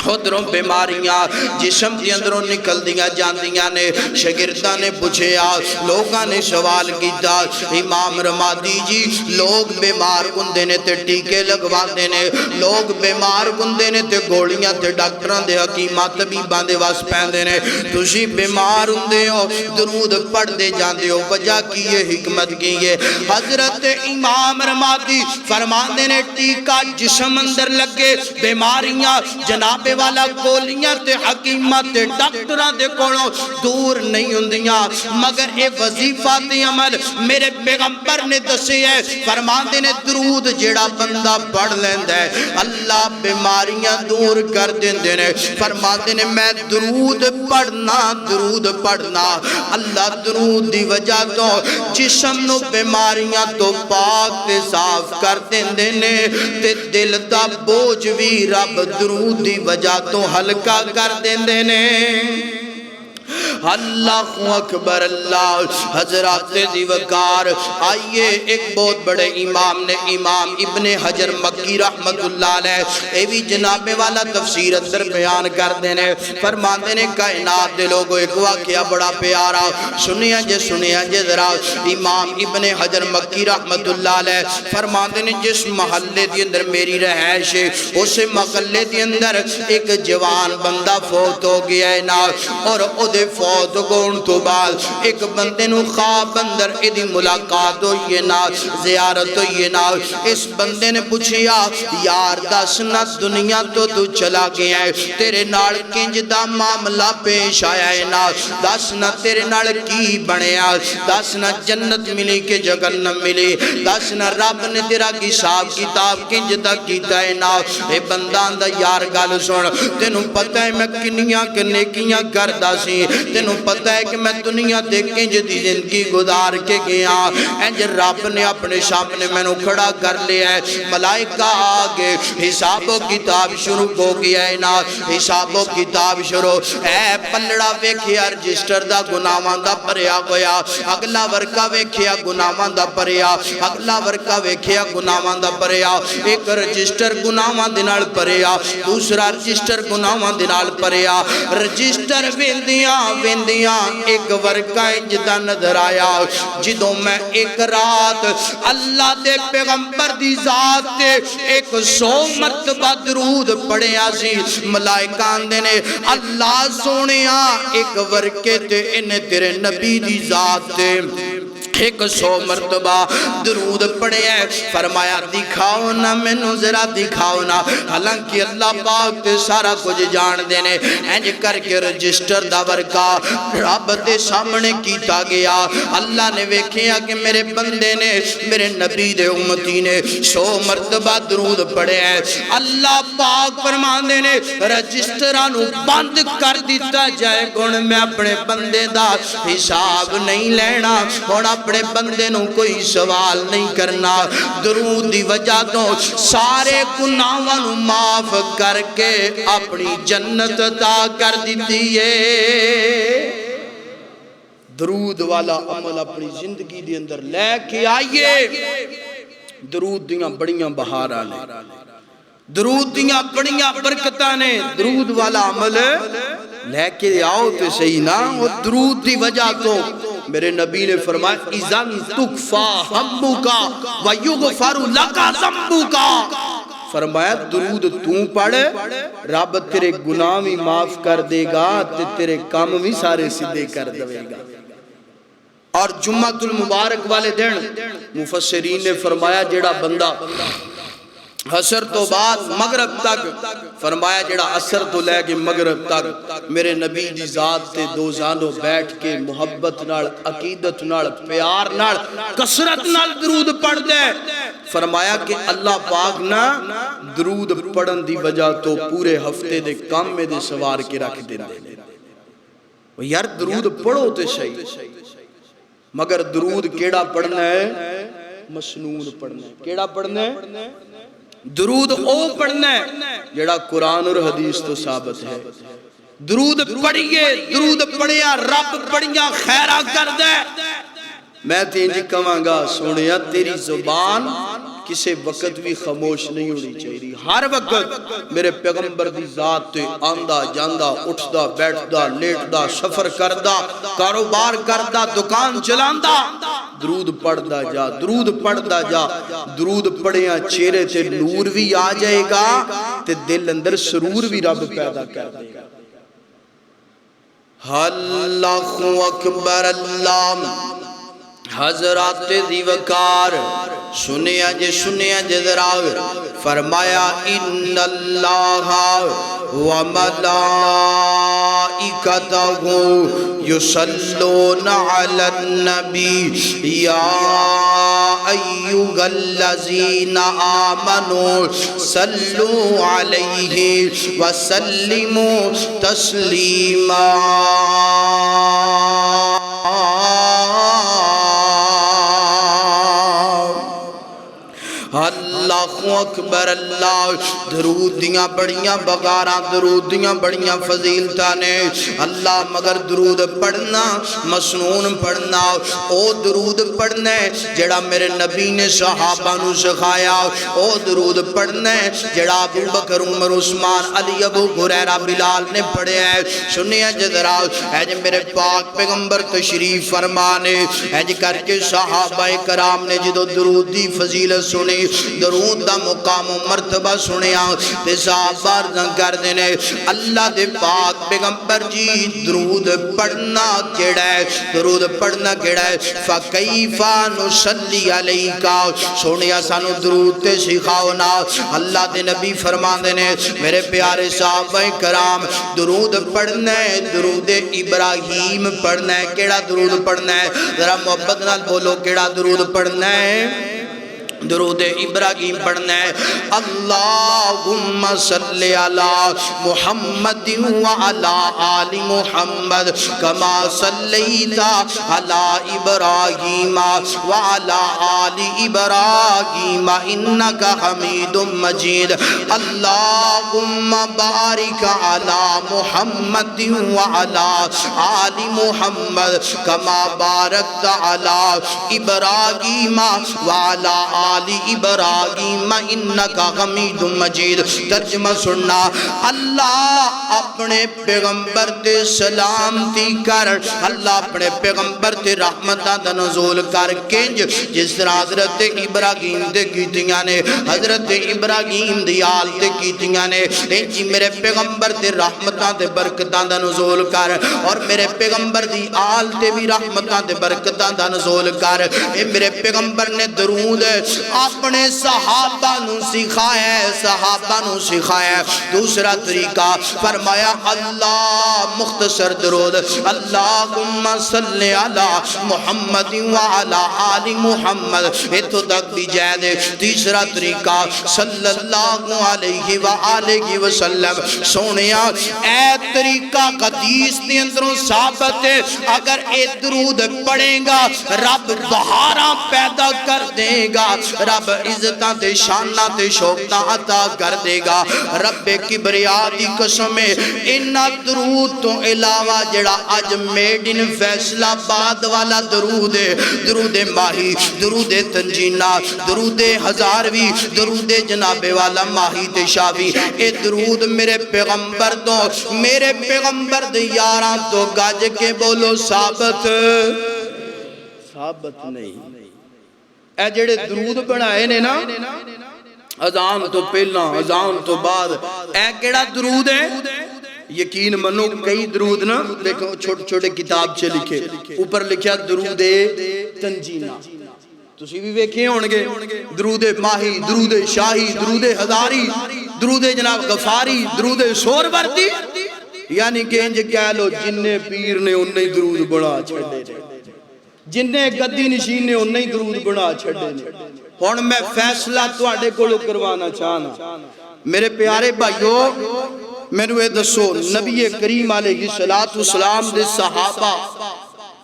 خودروں بیماریاں جسم دی اندروں نکل دیا جاندیاں نے شگردہ نے پوچھیا لوگاں نے سوال کیتا امام رمادی جی لوگ بیمار کندے نے تے ٹیکے لگوا دینے لوگ بیمار کندے نے تے گوڑیاں تے ڈاکٹران دے حکیمات طبیبان دے واس پہندے نے تُسی بیمار ہندے ہو درود پڑھ دے جاندے ہو وجہ کی یہ حکمت کی یہ حضرت امام رمادی فرمان دینے ٹیکہ جسم اندر لگے بیماریاں جناب والا گولیاں تے حکیمات تے ڈاکٹران دے کونوں دور نہیں ہندیاں مگر اے وظیفہ تے عمل میرے پیغمبر نے دسے ہے فرمان دینے درود جیڑا بندہ پڑھ لیندہ ہے اللہ بیماریاں دور کر دینے فرمان دینے میں درود پڑھنا اللہ درود دی وجہ تو جسم نو بیماریاں تو پاک تے صاف کر دینے تے دل دا بوجھ بھی رب درود دی وجہ وجہ تو ہلکا کر دیندے نے اللہ اکبر اللہ حضرات دی وقار آئیے ایک بہت بڑے امام نے امام ابن حجر مکی رحمت اللہ علیہ اے بھی جناب والا تفسیر اندر بیان کر دینے فرماندے نے کائنات دے لوگو ایک واقعہ بڑا پیارا سنیا جے ذرا امام ابن حجر مکی رحمت اللہ علیہ فرماندے نے جس محلے دی اندر میری رہائش ہے اسے محلے دی اندر ایک جوان بندہ فوت ہو گیا ہے نا اور او دے فوت گون تو بعد ایک بندے نو خواب اندر ایدی ملاقات ہوئی نا زیارت ہوئی نا اس بندے نے پوچھیا یار دسنا دنیا تو چلا گیا ہے تیرے نال کنج دا معاملہ پیش آیا ہے نا دسنا تیرے نال کی بنیا دسنا جنت ملی کہ جہنم ملی دسنا رب نے تیرا حساب کتاب کنج دا کیتا ہے نا اے بندان دا یار گل سن تینوں پتہ ہے میں کنیاں نیکیاں کردا سی تینوں پتہ ہے کہ میں دنیا دے کنج دی زندگی گزار کے گیا انج رب نے اپنے سامنے میں نو کھڑا کر لیا ہے ملائکہ آگے حساب و کتاب شروع ہو گیا ہے نا حساب و کتاب شروع اے پلڑا ویکھیا رجسٹر دا گناہاں دا بھریا ہویا اگلا ورقہ ویکھیا گناہاں دا بھریا اگلا ورقہ ویکھیا گناہاں دا بھریا ایک رجسٹر گناہاں دے نال بھریا دوسرا رجسٹر گناہاں دے نال بھریا رجسٹر ویندیاں ایک ورقہ جدا نظر آیا جدوں میں ایک رات اللہ دے پیغمبر دی ذات تے 100 مرتبہ درود پڑھیا سی ملائکہ آندے نے اللہ سونیا ایک ورقے تے انہیں تیرے نبی دی ذات تے 100 مرتبہ درود پڑھے ہیں فرمایا دکھاؤ نا مینوں ذرا دکھاؤ نا حالانکہ اللہ پاک تے سارا کچھ جان دینے انج کر کے رجسٹر دا ورقہ رب دے سامنے کیتا گیا اللہ نے ویکھیا کہ میرے بندے نے میرے نبی دے امتی نے 100 مرتبہ درود پڑھے ہیں اللہ پاک فرماندے نے رجسٹرانو بند کر دیتا جائے گن میں اپنے بندے دا حساب نہیں لینا اور اپنے بندے نو کوئی سوال نہیں کرنا درود دی وجہ تو سارے گناہاں نو معاف کر کے اپنی جنت عطا کر دیتی ہے درود والا عمل اپنی زندگی دی اندر لے کے آئیے درود دیاں بڑیاں بہاراں نے درود دیاں بڑیاں برکتاں نے درود والا عمل لے کے آؤ تو صحیح نا وہ درود دی وجہ تو میرے نبی نے فرمایا اذن تکفا ہمکا ویغفر لکا ذنبکا فرمایا درود تو پڑھ رب تیرے گناہ بھی معاف کر دے گا تیرے کام بھی سارے سدھے کر دے گا اور جمعہ المبارک والے دن مفسرین نے فرمایا جڑا بندہ عصر تو بعد مغرب تک فرمایا جڑا عصر تو لے کے مغرب تک میرے نبی دی ذات تے دو زانوں بیٹھ کے محبت نال عقیدت نال پیار نال کثرت نال درود پڑھ دے فرمایا کہ اللہ پاک نا درود پڑھن دی وجہ تو پورے ہفتے دے کام میں دے سوار کے رکھ دے یار درود پڑھو تے صحیح مگر درود کیڑا پڑھنا ہے مسنون پڑھنا ہے کیڑا پڑھنا ہے درود او پڑھنا ہے جڑا قرآن اور حدیث تو ثابت ہے درود پڑھئے درود پڑھیا رب پڑھیا خیرہ کر دے میں تینجی کمانگا سونیا تیری زبان کسے وقت بھی خاموش نہیں ہونی چاہیے ہر وقت میرے پیغمبر دی ذات تے آندہ جاندہ اٹھدا بیٹھدا لیٹدا سفر کردا کاروبار کردا دکان چلاندہ درود پڑھدا جا درود پڑھدا جا درود پڑھیاں چہرے تے نور بھی آ جائے گا تے دل اندر سرور بھی رب پیدا کر دے گا اللہ اکبر اللہ حضرات دی وقار سنیا جے ذرا فرمایا ان اللہ و ملائکتہ یصلون علی النبی یا ایھا الذین آمنوا صلوا علیہ وسلموا تسلیما اللہ اکبر اللہ درود دیاں بڑیاں بغاراں درود دیاں بڑیاں فضیلتاں نے اللہ مگر درود پڑھنا مسنون پڑھنا او درود پڑھنا ہے جڑا میرے نبی نے صحابہ نو سکھایا او درود پڑھنا ہے جڑا ابو بکر عمر عثمان علی ابو ہریرہ بلال نے پڑھے ہے سنیا جدرا ہے جی میرے پاک پیغمبر تشریف فرمانے ہے جی کر کے صحابہ کرام نے جدو درود دی فضیلت سنی درود دا مقام و مرتبہ سنیا تے صحابہ رضان کر دینے اللہ دے پاک پیغمبر جی درود پڑھنا کیڑا ہے درود پڑھنا کیڑا ہے فَكَيْفَ نُصَلِّ عَلَيْكَ سونیا سانو درود تے سکھاؤ نا اللہ دے نبی فرمان دینے میرے پیارے صحابہ کرام درود پڑھنا ہے درود ابراہیم پڑھنا ہے کیڑا درود پڑھنا ہے ذرا محبت نال بولو کیڑا درود پڑھنا ہے درود ابراہیم پڑھنا ہے اللہم صلی علی محمد وعلا آل محمد کما صلیت علی ابراہیم وعلا آل ابراہیم انکا حمید مجید اللہم بارک علی محمد وعلا آل محمد کما بارکت علی ابراہیم وعلا آل ابراہیم انکا حمید مجید ترجمہ سننا اللہ اپنے پیغمبر تے سلامتی کر اللہ اپنے پیغمبر تے رحمتہ دا نزول کر کنج جس طرح حضرت ابراہیم دے کیتیاں نے حضرت ابراہیم دی آل تے کیتیاں نے انجی میرے پیغمبر تے رحمتہ تے برکتہ دا نزول کر اور میرے پیغمبر دی آل تے بھی رحمتہ تے برکتہ دا نزول کر اے میرے پیغمبر نے درود اپنے صحابہ نو سکھایا ہے صحابہ نو سکھایا ہے دوسرا طریقہ فرمایا اللہ مختصر درود اللہم صلی علی محمد وعلا آل محمد اتو تک بھی جائے دے تیسرا طریقہ صلی اللہ علیہ وآلہ وسلم سونیا اے طریقہ حدیث دے اندروں ثابت ہے اگر اے درود پڑھیں گا رب بہاراں پیدا کر دے گا رب عزتاں تے شاناں تے شوقتاں عطا کر دے گا رب کبریا دی قسم انہا درود تو علاوہ جڑا آج میڈ ان فیصلہ آباد والا درود ہے درود ماہی درود تنجینہ درود ہزاروی درود جناب والا ماہی تے شاوی اے درود میرے پیغمبر تو میرے پیغمبر دے یاراں تو گاج کے بولو ثابت ثابت نہیں اے جڑے درود بنائے نے نا اذان تو پہلا اذان تو بعد اے کیڑا درود ہے یقین منو کئی درود نا دیکھو چھوٹے چھوٹے کتاب سے لکھے اوپر لکھیا درود تنجینہ تسی بھی ویکھے ہونگے درود ماہی درود شاہی درود ہزاری درود جناب غفاری درود سوروردی یعنی کہ انج کہہ لو جننے پیر نے انہیں درود بنا چھڑے جننے گدی نشین نے انہیں درود بنا چھڑے ہون میں فیصلہ تو آڑے کو کروانا چاہنا میرے پیارے بھائیو میرے دسو نبی کریم علیہ السلام دے صحابہ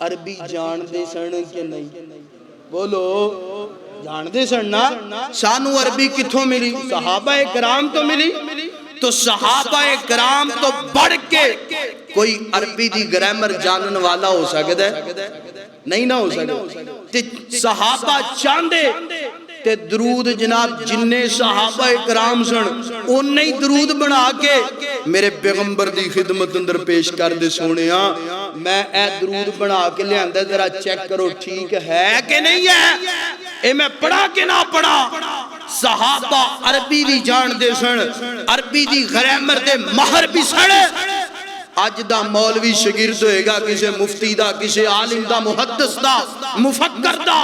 عربی جان دے سن کے نہیں بولو جان دے سن نا سانو عربی کتھوں ملی صحابہ کرام تو ملی تو صحابہ کرام تو بڑھ کے کوئی عربی دی گرامر جانن والا ہو سکتا ہے نہیں نہ ہو سکتا صحابہ چاندے تے درود جناب جننے صحابہ اکرام سن انہیں درود بنا کے میرے پیغمبر دی خدمت اندر پیش کر دے سونے میں اے درود بنا کے لے اندر ذرا چیک کرو ٹھیک ہے کہ نہیں ہے اے میں پڑھا کے نہ پڑھا صحابہ عربی دی جان دے سن عربی دی گرامر دے ماہر بھی سن آج دا مولوی شگرد ہوئے گا کسے مفتی دا کسے عالم دا محدث دا مفکر دا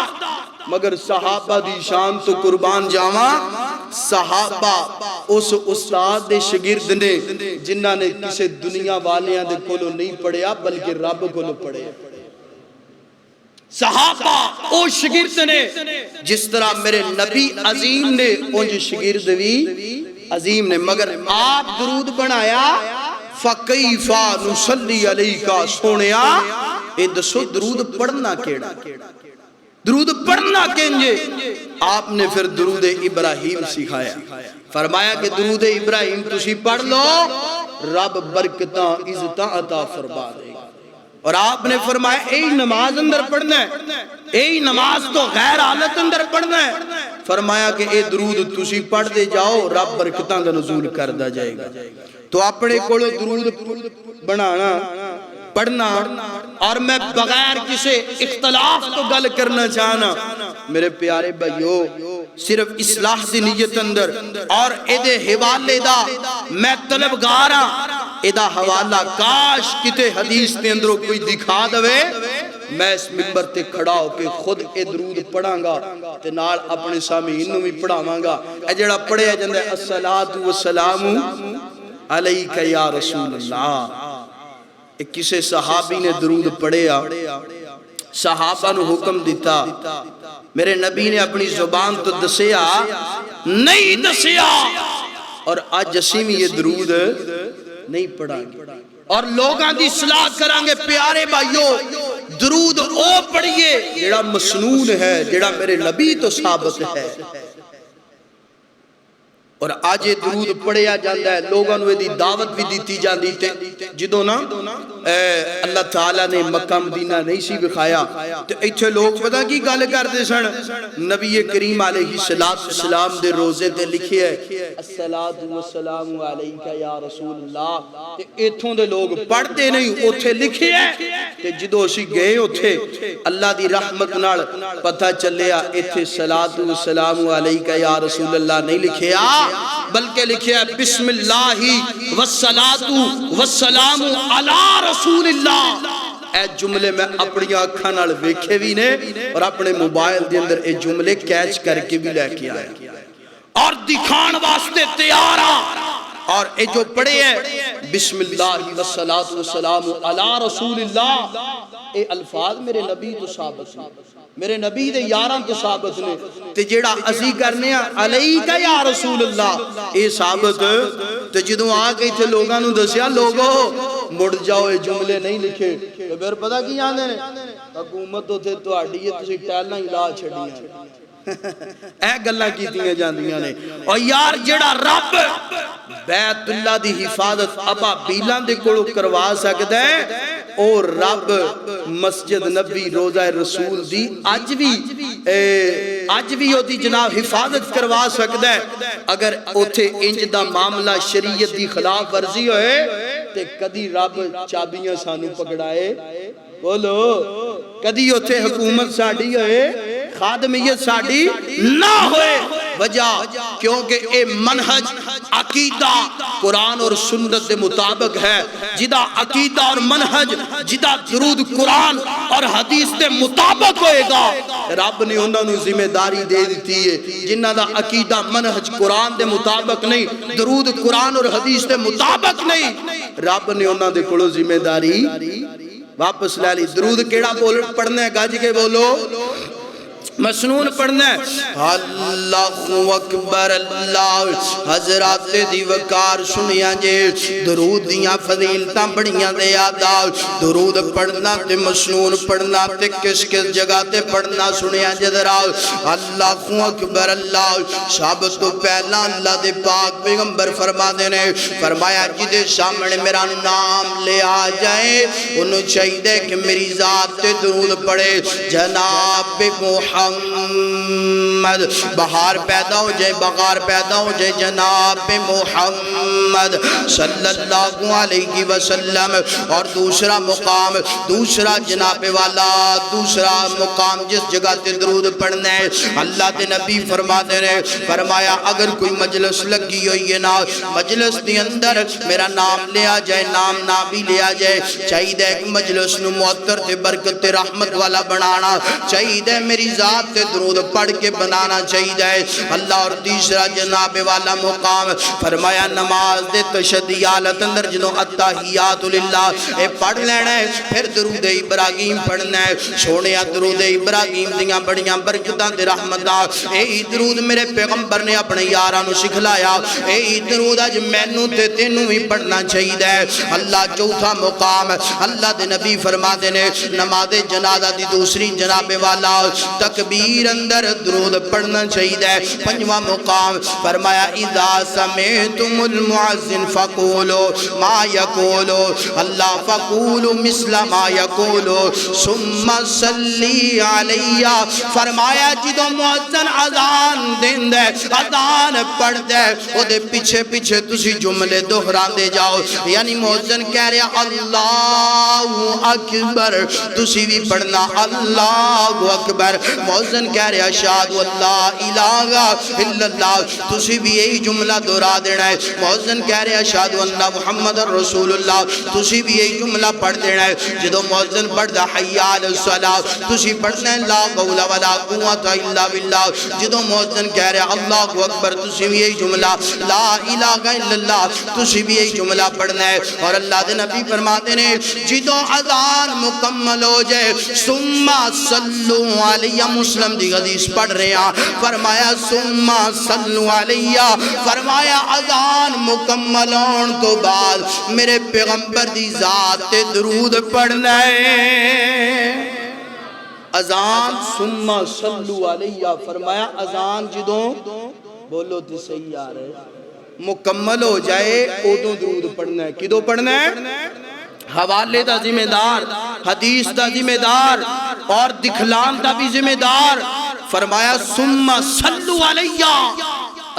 مگر صحابہ دی شان تو قربان جاواں صحابہ اس استاد دے شگرد نے جنہاں نے کسے دنیا والیاں دے کولو نہیں پڑھیا بلکہ رب کولو پڑھے صحابہ او شگرد نے جس طرح میرے نبی عظیم نے انج شگرد بھی عظیم نے مگر آپ درود بنایا فَقَيْفَ نُصَلِّ عَلَيْكَ سونیا اے دسو درود پڑھنا کیڑا درود پڑھنا کینجے؟ آپ نے پھر درود ابراہیم سکھایا، فرمایا کہ درود ابراہیم تسی پڑھ لو، رب برکتاں عزتاں عطا فرما دے گا۔ اور آپ نے فرمایا اے نماز اندر پڑھنا ہے، اے نماز تو غیر حالت اندر پڑھنا ہے، فرمایا کہ اے درود تسی پڑھ دے جاؤ، رب برکتاں دا نزول کردہ جائے گا۔ تو اپنے کولو درود بنانا پڑھنا، اور میں بغیر کسی اختلاف تو گل کرنا چاہنا میرے پیارے بھائیو، صرف اصلاح دی نیت اندر اور ایدے حوالے دا میں طلبگاراں، ایدہ حوالہ کاش کتے حدیث نے اندروں کوئی دکھا دوے، میں اس ممبر تے کھڑا ہو کے خود اے درود پڑھاں گا تے نال اپنے سامعین بھی پڑھاواں گا۔ اے جڑا پڑھے جندے الصلاۃ والسلام علیک یا رسول اللہ، ایک کسے صحابی نے درود پڑھیا، صحابہ نو حکم دیتا، میرے نبی نے اپنی زبان تو دسیا نہیں دسیا، اور آج اسی میں یہ درود نہیں پڑھا گے اور لوگاں دی اصلاح کریں گے۔ پیارے بھائیو، درود او پڑھئے جڑا مسنون ہے، جڑا میرے نبی تو ثابت ہے، اور آج یہ درود پڑھیا جاندہ ہے، لوگاں نوے دی دعوت بھی دیتی جاندی تے جدو نا اللہ تعالیٰ نے مکہ مدینہ نہیں سی بکھایا تو ایتھے لوگ پتہ کی گالے کر دے سن، نبی کریم علیہ السلام دے روزے دے لکھے ہے الصلاۃ والسلام علیکہ یا رسول اللہ، تے ایتھوں دے لوگ پڑھتے نہیں، اتھے لکھے ہے تے جدو اسی گئے اتھے اللہ دی رحمت نال پتہ چلیا ایتھے الصلاۃ والسلام علیکہ یا رسول اللہ نہیں لکھے بلکہ لکھے ہے بسم اللہ والصلاۃ والسلام علی رسول اللہ۔ اے جملے میں اپنی آنکھاں نال ویکھے بھی نے اور اپنے موبائل دے اندر اے جملے کیچ کر کے بھی لے کے آیا اور دکھان واسطے تیار اور اے جو پڑھے ہے بسم اللہ والصلاۃ والسلام علی رسول اللہ، اے الفاظ میرے نبی تو ثابت ہیں، میرے نبی دے یاراں تو ثابت نے، تے جیڑا اسی کرنے ہیں علیکہ یا رسول اللہ اے ثابت، تے جدوں آگئی تھے لوگاں نو دسیا لوگو مڑ جاؤ اے جملے نہیں لکھے، تو پھر پتہ کی آنے حکومت تو تھے تو آڈی ہے تسی ٹیلنا ہلا چھڑی ہیں، اے گلہ کیتیاں جاندیاں نے۔ اور یار جڑا رب بیت اللہ دی حفاظت ابا بیلان دے کڑو کروا سکتا ہے، اور رب مسجد نبی روزہ رسول دی آج بھی ہوتی جناب حفاظت کروا سکتا ہے۔ اگر اتھے انج دا معاملہ شریعت دی خلاف ورزی ہوئے تے کدی رب چابیاں سانو پکڑائے، بولو کدی اتھے حکومت ساڑی ہوئے، خادمیت ساڑی نہ ہوئے، وجہ کیونکہ اے منہج عقیدہ قرآن اور سنت دے مطابق ہے، جدہ عقیدہ اور منہج جدہ درود قرآن اور حدیث دے مطابق ہوئے گا، رب نے انہوں نے ذمہ داری دے دیتی ہے، جنہ دا عقیدہ منہج قرآن دے مطابق نہیں، درود قرآن اور حدیث دے مطابق نہیں، رب نے انہوں نے کڑو ذمہ داری واپس لے لی۔ درود کیڑا پڑھنے گاج کے بولو، مسنون پڑھنا ہے اللہ اکبر اللہ، حضرات دی وقار سنیاں جے، درود دیاں فضیلتاں بڑیاں دے آدھا، درود پڑھنا تے مسنون پڑھنا تے کس کس جگہ تے پڑھنا سنیاں جے ذرا۔ اللہ اکبر اللہ، سب تو پہلا اللہ دے پاک پیغمبر فرما دینے، فرمایا جدے سامنے میرا نام لے آ جائے انہوں چاہیے کہ میری ذات تے درود پڑھے، جناب محمد بہار پیدا ہو جائے بغار پیدا ہو جائے جناب محمد صلی اللہ علیہ وسلم۔ اور دوسرا مقام، دوسرا جناب والا دوسرا مقام جس جگہ تے درود پڑھنا ہے، اللہ دے نبی فرما دے رہے، فرمایا اگر کوئی مجلس لگی ہوئی ہے نا، مجلس دی اندر میرا نام لیا جائے، نام نہ بھی لیا جائے، چاہیے ایک مجلس نو معطر تے برکت تے رحمت والا بنانا چاہیے، میری ذات ذات تے درود پڑھ کے بنانا چاہیے اللہ۔ اور تیسرا جناب والا مقام فرمایا نماز دے تشہدی حالت اندر جنوں التحیات للہ اے پڑھ لینا ہے، پھر درود ابراہیم پڑھنا ہے۔ سونے درود ابراہیم دیاں بڑیاں برکتاں تے رحمتاں، اے درود میرے پیغمبر نے اپنے یاراں نو سکھلایا، اے درود اج مینوں تے تینوں ہی پڑھنا چاہیے اللہ۔ چوتھا مقام اللہ دے نبی فرماتے نے نماز جنازہ دی دوسری جناب والا تکبیر اندر درود پڑھنا چاہیے۔ پنجواں مقام فرمایا اذا سمعتم المؤذن فقولوا ما يقول اللہ فقولوا مثل ما يقول ثم صلی علی، فرمایا جدو مؤذن اذان دین دے اذان پڑھ دے او دے پیچھے پیچھے تسی جملے دہران دے جاؤ، یعنی مؤذن کہہ رہا اللہ اکبر تسی بھی پڑھنا اللہ اکبر، مؤذن کہہ رہا اشہد اللہ الہ الا اللہ تسی بھی یہی جملہ دہرا دینا ہے، مؤذن کہہ رہا اشہد اللہ محمد رسول اللہ تسی بھی یہی جملہ پڑھ دینا ہے۔ جدو مؤذن پڑھ دا حی علی الصلاۃ تسی پڑھنا ہے لا حول ولا قوت الا باللہ، جدو مؤذن کہہ رہا اللہ اکبر تسی بھی یہی جملہ لا الہ الا اللہ تسی بھی یہی جملہ پڑھنا ہے۔ اور اللہ دے نبی فرماتے ہیں جدو اذان مکمل ہو جائے ثم صلو علی، مسلم دی حدیث پڑھ رہے ہیں، فرمایا ثم صلو علی، فرمایا اذان مکمل ہون تو بعد میرے پیغمبر دی ذات تے درود پڑھنا ہے۔ اذان ثم صلو علی، فرمایا اذان جدوں بولو تے صحیح آ رہے مکمل ہو جائے ادوں درود پڑھنا ہے۔ کدوں پڑھنا ہے؟ حوالے دا ذمہ دار، حدیث دا ذمہ دار اور دکھلان دا بھی ذمہ دار، فرمایا ثم صلو علی،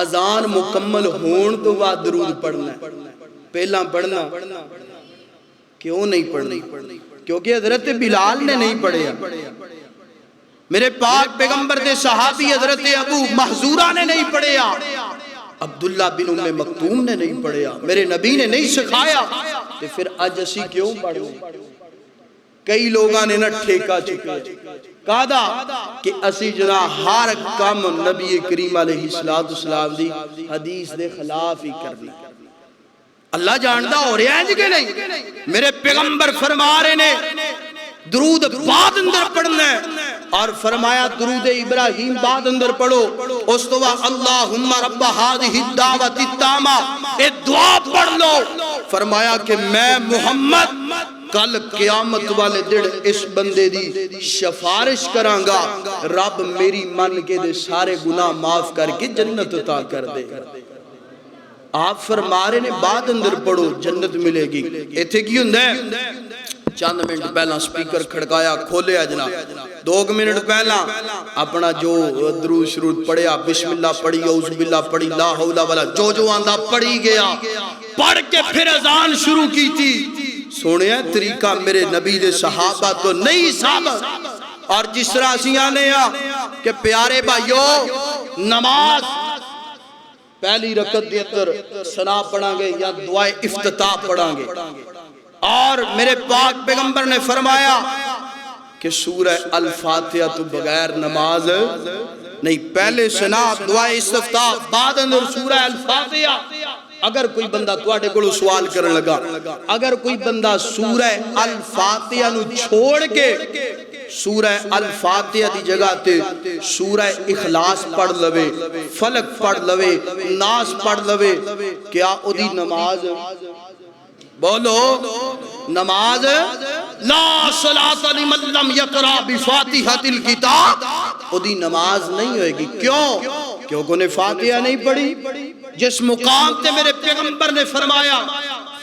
اذان مکمل ہون تو بعد درود پڑھنا ہے۔ پہلا پڑھنا کیوں نہیں پڑھنا؟ کیونکہ حضرت بلال نے نہیں پڑھیا، میرے پاک پیغمبر دے صحابی حضرت ابو محذورہ نے نہیں پڑھیا، عبداللہ بن ام مکتوم نے نہیں پڑھیا، میرے نبی نے نہیں سکھایا، تو پھر آج اسی کیوں پڑھیں؟ کئی لوگاں نے نہ ٹھیکہ چکے کہا کہ اسی جنا ہر کام نبی کریم علیہ السلام دی حدیث دے خلاف ہی کرنی۔ اللہ جانتا ہو رہا ہے کہ نہیں؟ میرے پیغمبر فرما رہے نے درود بعد اندر پڑھنا ہے، اور فرمایا درود ابراہیم بعد اندر پڑھو، اس تو بعد اللہم رب ہذہ الدعوۃ التامہ، اے دعا پڑھ لو، فرمایا کہ میں محمد کل قیامت والے دن اس بندے دی شفارش کرانگا، رب میری من کے دے سارے گناہ معاف کر کے جنت عطا کر دے۔ آپ فرما رہے نے بعد اندر پڑھو جنت ملے گی۔ ایتھے کی ہوندہ ہے؟ چند منٹ پہلا سپیکر کھڑکایا کھولیا جناب، 2 منٹ پہلا اپنا جو درود شروع پڑھیا، بسم اللہ پڑھی، اعوذ باللہ پڑھی، لا حول ولا جو آندہ پڑھی گیا، پڑھ کے پھر اذان شروع کی تھی۔ سوڑیا طریقہ میرے نبی دے صحابہ تو نہیں ثابت۔ اور جس طرح سیانے کہ پیارے بھائیو نماز پہلی رکعت دے اندر ثنا پڑھاں گے یا دعائے افتتاح پڑھاں گے، اور میرے پاک پیغمبر نے فرمایا کہ سورہ الفاتحہ تو بغیر نماز نہیں، پہلے ثنا دعائے افتتاح بعد اندر سورہ الفاتحہ۔ اگر کوئی بندہ تواڈے کولوں سوال کرن لگا، اگر کوئی بندہ سورہ الفاتحہ نو چھوڑ کے سورہ الفاتحہ دی جگہ تے سورہ اخلاص پڑھ لوے، فلق پڑھ لوے، ناس پڑھ لوے، کیا او دی نماز بولو نماز لا صلاۃ لمن لم یقرأ بفاتحۃ الکتاب، او دی نماز نہیں ہوئے گی۔ کیوں؟ کیونکہ انہیں فاتحہ نہیں پڑھی۔ جس مقام تے میرے پیغمبر نے فرمایا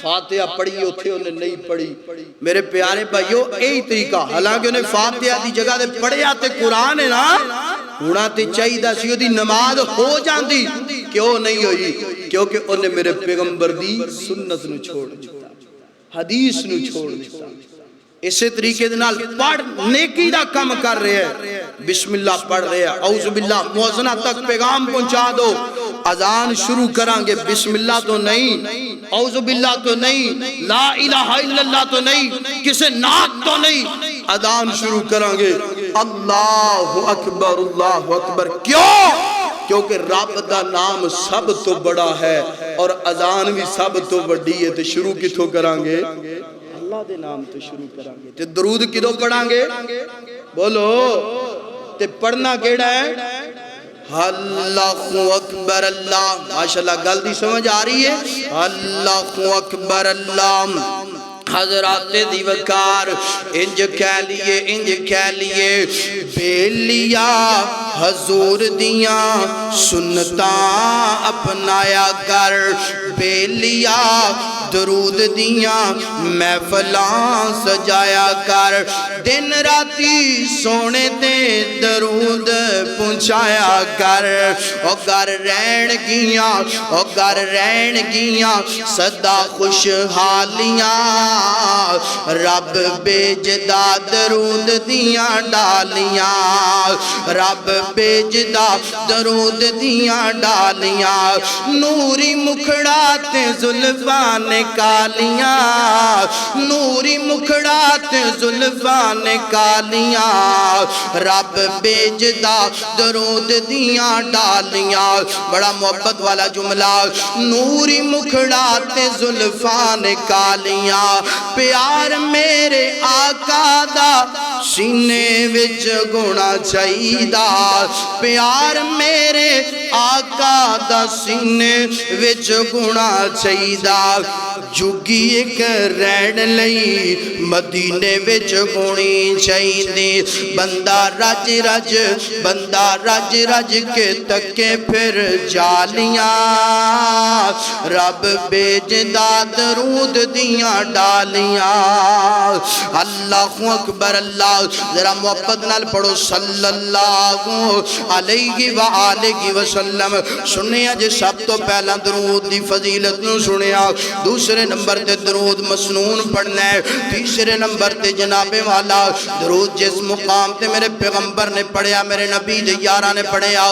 فاتحہ پڑھی اتھے انہیں نہیں پڑھی۔ میرے پیارے بھائیو یہی طریقہ، حالانکہ انہیں فاتحہ دی جگہ دے پڑھیا تے قرآن ہے نا، ہونا تے چاہیے دا سی دی نماز ہو جاندی، کیوں نہیں ہوئی؟ کیونکہ انہیں میرے پیغمبر دی سنت نو چھوڑ دیتا، حدیث نو چھوڑ دیتا۔ اسے طریقے دنال پڑھ نیکی دا کم کر رہے ہیں، بسم اللہ پڑھ رہے ہیں، اعوذ باللہ موازنہ تک پیغام پہنچا دو، اذان شروع کریں گے بسم اللہ تو نہیں، اعوذ باللہ تو نہیں، لا الہ الا اللہ تو نہیں، کسے نعت تو نہیں، اذان شروع کریں گے اللہ اکبر کیوں؟ کیونکہ رب دا نام سب تو بڑا ہے اور اذان بھی سب تو بڑی ہے. تے شروع کتوں کریں گے؟ اللہ دے نام تو شروع کریں گے. تے درود کدوں پڑھیں گے؟ بولو. تے پڑھنا کیڑا ہے؟ اللہ اکبر اللہ. ماشاءاللہ گل دی سمجھ آ رہی ہے؟ اللہ اکبر اللہ. حضرات دیوکار انج کہہ لیے بیلیا حضور دیاں سنتاں اپنایا کر. بیلیا درود دیاں محفلاں سجایا کر. دن راتی سونے تے درود پہنچایا کر. او گھر رہن گیاں سدا خوشحالیاں. رب بیجدا درود دیاں ڈالیاں. رب بیجدا درود دیاں ڈالیاں. نوری مکھڑا تے زلفاں کالیاں. نوری مکھڑا تے زلفاں کالیاں. رب بیجدا درود دیاں ڈالیاں. بڑا محبت والا جملہ. نوری مکھڑا تے زلفاں کالیاں. پیار میرے آقا دا سینے وچ گھونا چاہیدا. پیار میرے آقا دا سینے وچ گھونا چاہیدا. جگی ایک رہن لئی مدینے وچ گھونی چاہیدی. بندہ رج رج کے تکے پھر جالیاں. رب بیجدا درود دیاں ڈالیاں. اللہ اکبر اللہ. ذرا محبت نال پڑھو صلی اللہ علیہ وآلہ وسلم. سنیا جے سب تو پہلا درود دی فضیلت نو سنیا. دوسرے نمبر تے درود مسنون پڑھنا ہے. تیسرے نمبر تے جناب والا درود جس مقام تے میرے پیغمبر نے پڑھیا, میرے نبی دے یاراں نے پڑھیا,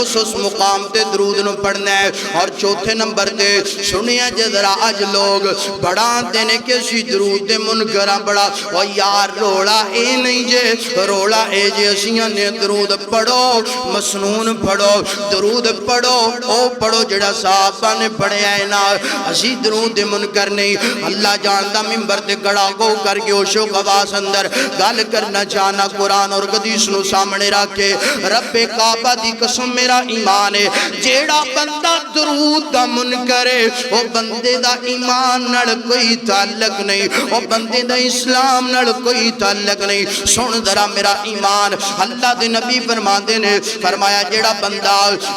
اس مقام تے درود نو پڑھنا ہے. اور چوتھے نمبر تے سنیا جے ذرا اج لوگ بڑا دینے کے سی درود دے منکراں بڑا او یار روڑا اے نہیں جے, روڑا اے جے اسیاں نے درود پڑھو مسنون پڑھو. درود پڑھو او پڑھو جڑا صحابہ نے پڑھیا ہے نا. اسی درود دے منکر نہیں. اللہ جاندا منبر تے کھڑا ہو کر کے ہوشو خواص اندر گل کرنا چاہنا قرآن اور حدیث نو سامنے رکھ کے رب کعبہ دی قسم میرا ایمان ہے جیڑا بندہ درود دا منکر ہے او بندے دا ایمان نال کوئی تعلق نہیں, او بندے دا اسلام نال کوئی تعلق نہیں. سن ذرا میرا ایمان. اللہ دے نبی فرماندے نے فرمایا جیڑا بندہ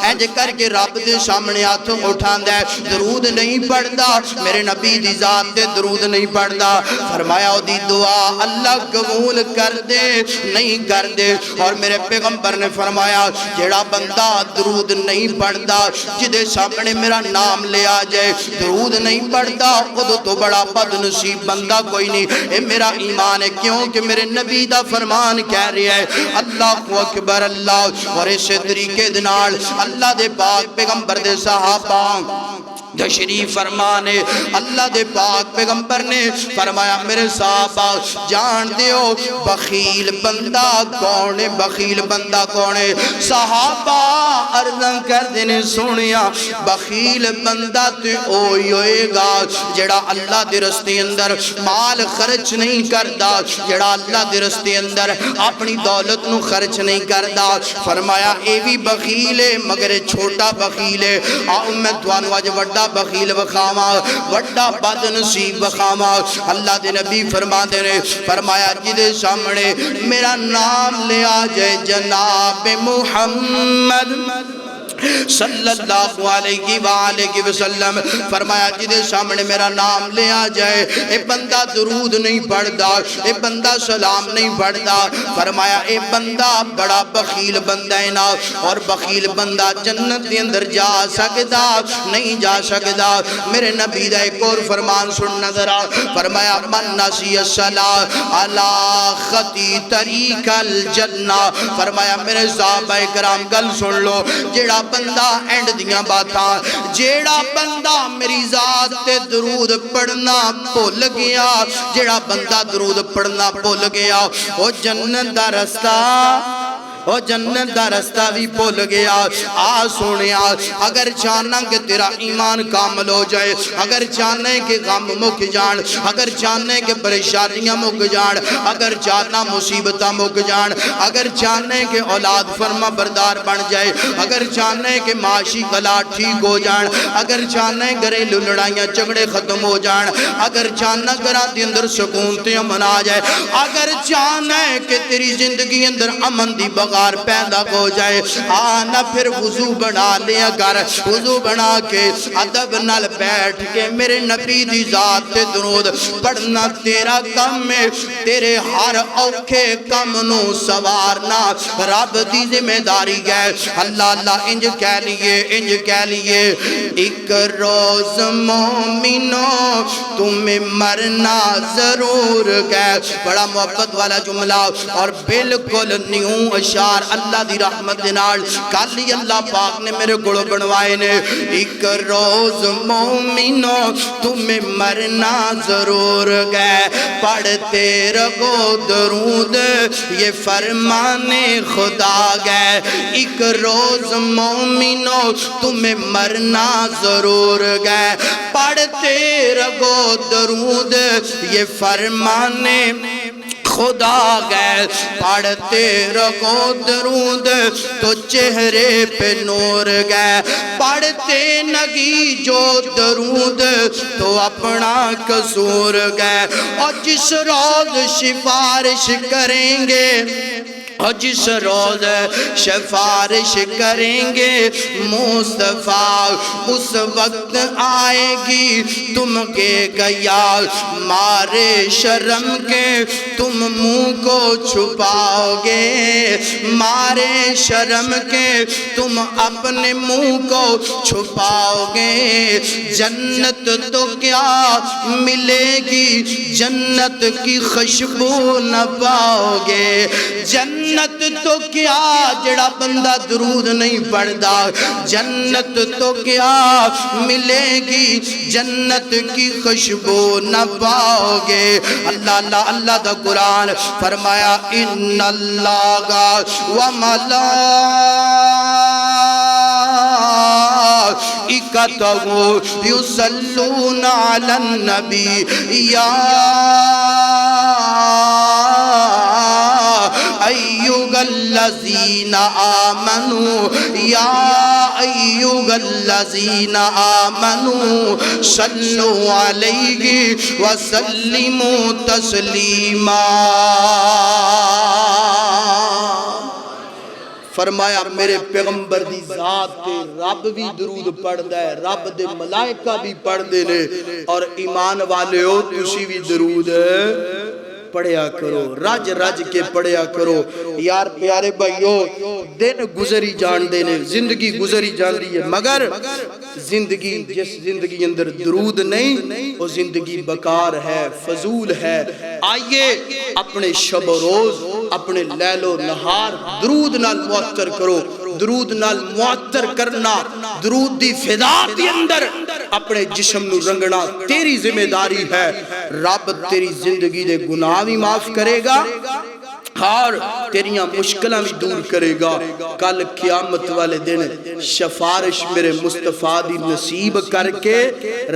انج کر کے رب دے سامنے ہاتھ اٹھاندا ہے درود نہیں پڑھدا, میرے نبی دی ذات تے درود نہیں پڑھدا, فرمایا او دی دعا اللہ قبول کر دے نہیں کر دے. اور میرے پیغمبر نے فرمایا جیڑا بندہ درود نہیں پڑھدا جدے سامنے میرا نام لے آ جائے درود نہیں پڑھدا ادو تو بڑا بد نصیب بندہ کوئی نہیں. اے میرا ایمان ہے کیونکہ میرے نبی دا فرمان کہہ رہا ہے اللہ اکبر اللہ. اور اسی طریقے دنال اللہ دے پاک پیغمبر دے صحابہ تشریف فرمانے اللہ دے پاک پیغمبر نے فرمایا میرے صحابہ جان دیو بخیل بندہ کون ہے, بخیل بندہ کون ہے. صحابہ عرضاں کر دینے سنیا بخیل بندہ تے اوئی ہوئے گا جڑا اللہ دے رستے اندر مال خرچ نہیں کردا, جڑا اللہ دے رستے اندر اپنی دولت نو خرچ نہیں کردا. فرمایا اے بھی بخیل ہے مگر چھوٹا بخیل ہے. آؤ میں توانو آج وڈا بخیل بخاما وڈا بد نصیب بخاما. اللہ دے نبی فرما دے رہے فرمایا جدے سامنے میرا نام لے آ جائے جناب محمد صلی اللہ علیہ وآلہ وسلم, فرمایا جدے سامنے میرا نام لے آ جائے اے بندہ درود نہیں پڑھدا, اے بندہ سلام نہیں پڑھدا. فرمایا اے بندہ بڑا بخیل بندہ ہے نا, اور بخیل بندہ جنت دے اندر جا سکدا نہیں جا سکدا. میرے نبی دا ایک اور فرمان سننا ذرا. فرمایا من نسی الصلاۃ علی خطی طریق الجنہ. فرمایا میرے صحابہ کرام گل سن لو جیڑا بندہ اینڈ دیاں باتاں جیڑا بندہ میری ذات تے درود پڑھنا بھول گیا جیڑا بندہ درود پڑھنا بھول گیا وہ جنت دا رستہ وہ جنت دا رستہ بھی بھول گیا سونیا اگر چاہنا کہ تیرا ایمان کامل ہو جائے اگر چاہنا کہ غم مک جان اگر چاہنا کہ پریشانیاں مک جان اگر چاہنا مصیبتاں مک جان اگر چاہنا کہ اولاد فرما بردار بن جائے اگر چاہنا کہ معاشی غلات ٹھیک ہو جان اگر چاہنا گھریلو لڑائیاں جھگڑے ختم ہو جان اگر چاہنا گھراں دے اندر سکون تے امن آ جائے اگر چاہنا کہ تیری زندگی اندر امن دی بغار پیدا ہو جائے نہ پھر وضو بنا لیا کر وضو بنا کے ادب نال بیٹھ کے میرے نبی دی ذات تے درود پڑھنا تیرا کم ہے تیرے ہر اوکھے کم نو سوارنا رب دی ذمہ داری ہے اللہ اللہ انج کہہ لیے ایک روز مومنوں تمہیں مرنا ضرور ہے بڑا محبت والا جملہ اور بالکل نیوں اشار اللہ دی رحمت دینال کالی اللہ پاک نے میرے گڑ بنوائے نے ایک روز مومنوں تمہیں مرنا ضرور گئے پڑھتے رہو درود یہ فرمان خدا گئے ایک روز مومنوں تمہیں مرنا ضرور گئے پڑھتے رہو درود یہ فرمان خدا گئے پڑھتے رہو درود تو چہرے پہ نور گئے پڑھتے نگی جو درود تو اپنا قصور گئے اور جس روز سفارش کریں گے اور جس روز سفارش کریں گے مصطفیٰ اس وقت آئے گی تم کے گیا مارے شرم کے تم منہ کو چھپاؤ گے مارے شرم کے تم اپنے منہ کو چھپاؤ گے جنت تو کیا ملے گی جنت کی خوشبو نہ پاؤ گے جنت تو کیا جڑا بندہ درود نہیں پڑھدا جنت تو کیا ملے گی جنت کی خوشبو نہ پاؤ گے اللہ اللہ اللہ دا قرآن فرمایا ان اللہ و ملائکتہ یصلون علی النبی یا ایھا الذین آمنوا یا ایھا الذین آمنوا صلوا علیہ وسلموا تسلیما فرمایا میرے پیغمبر دی ذات تے رب بھی درود پڑھدا ہے رب دے ملائکہ بھی پڑھ دے نے اور ایمان والے ہو تسی بھی درود پڑھیا کرو رج رج کے پڑھیا کرو یار پیارے بھائیو دن گزری جان دینے زندگی گزری جان دی ہے مگر زندگی جس زندگی اندر درود نہیں وہ زندگی بکار ہے فضول ہے آئیے اپنے شب و روز اپنے لیل و نہار درود نال معطر کرو درود نال معطر کرنا درود دی فضا دی اندر اپنے جسم نو رنگنا تیری ذمہ داری ہے رب تیری زندگی دے گناہ بھی معاف کرے گا اور تیریاں مشکلیں بھی دور کرے گا کل قیامت والے دن شفارش میرے مصطفیٰ دی نصیب کر کے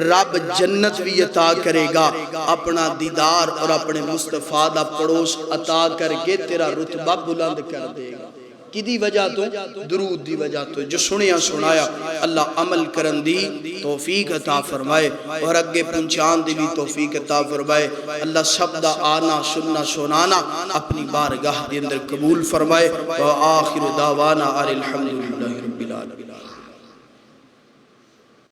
رب جنت بھی عطا کرے گا اپنا دیدار اور اپنے مصطفیٰ دا پڑوس عطا کر کے تیرا رتبہ بلند کر دے گا کی دی وجہ تو درود دی وجہ تو جو سنیا سنایا اللہ عمل کرن دی توفیق عطا فرمائے اور اگے پہنچان دی بھی توفیق عطا فرمائے اللہ سب دا آنا سننا سنانا اپنی بارگاہ دی اندر قبول فرمائے وآخر دعوانا الحمدللہ رب العالمین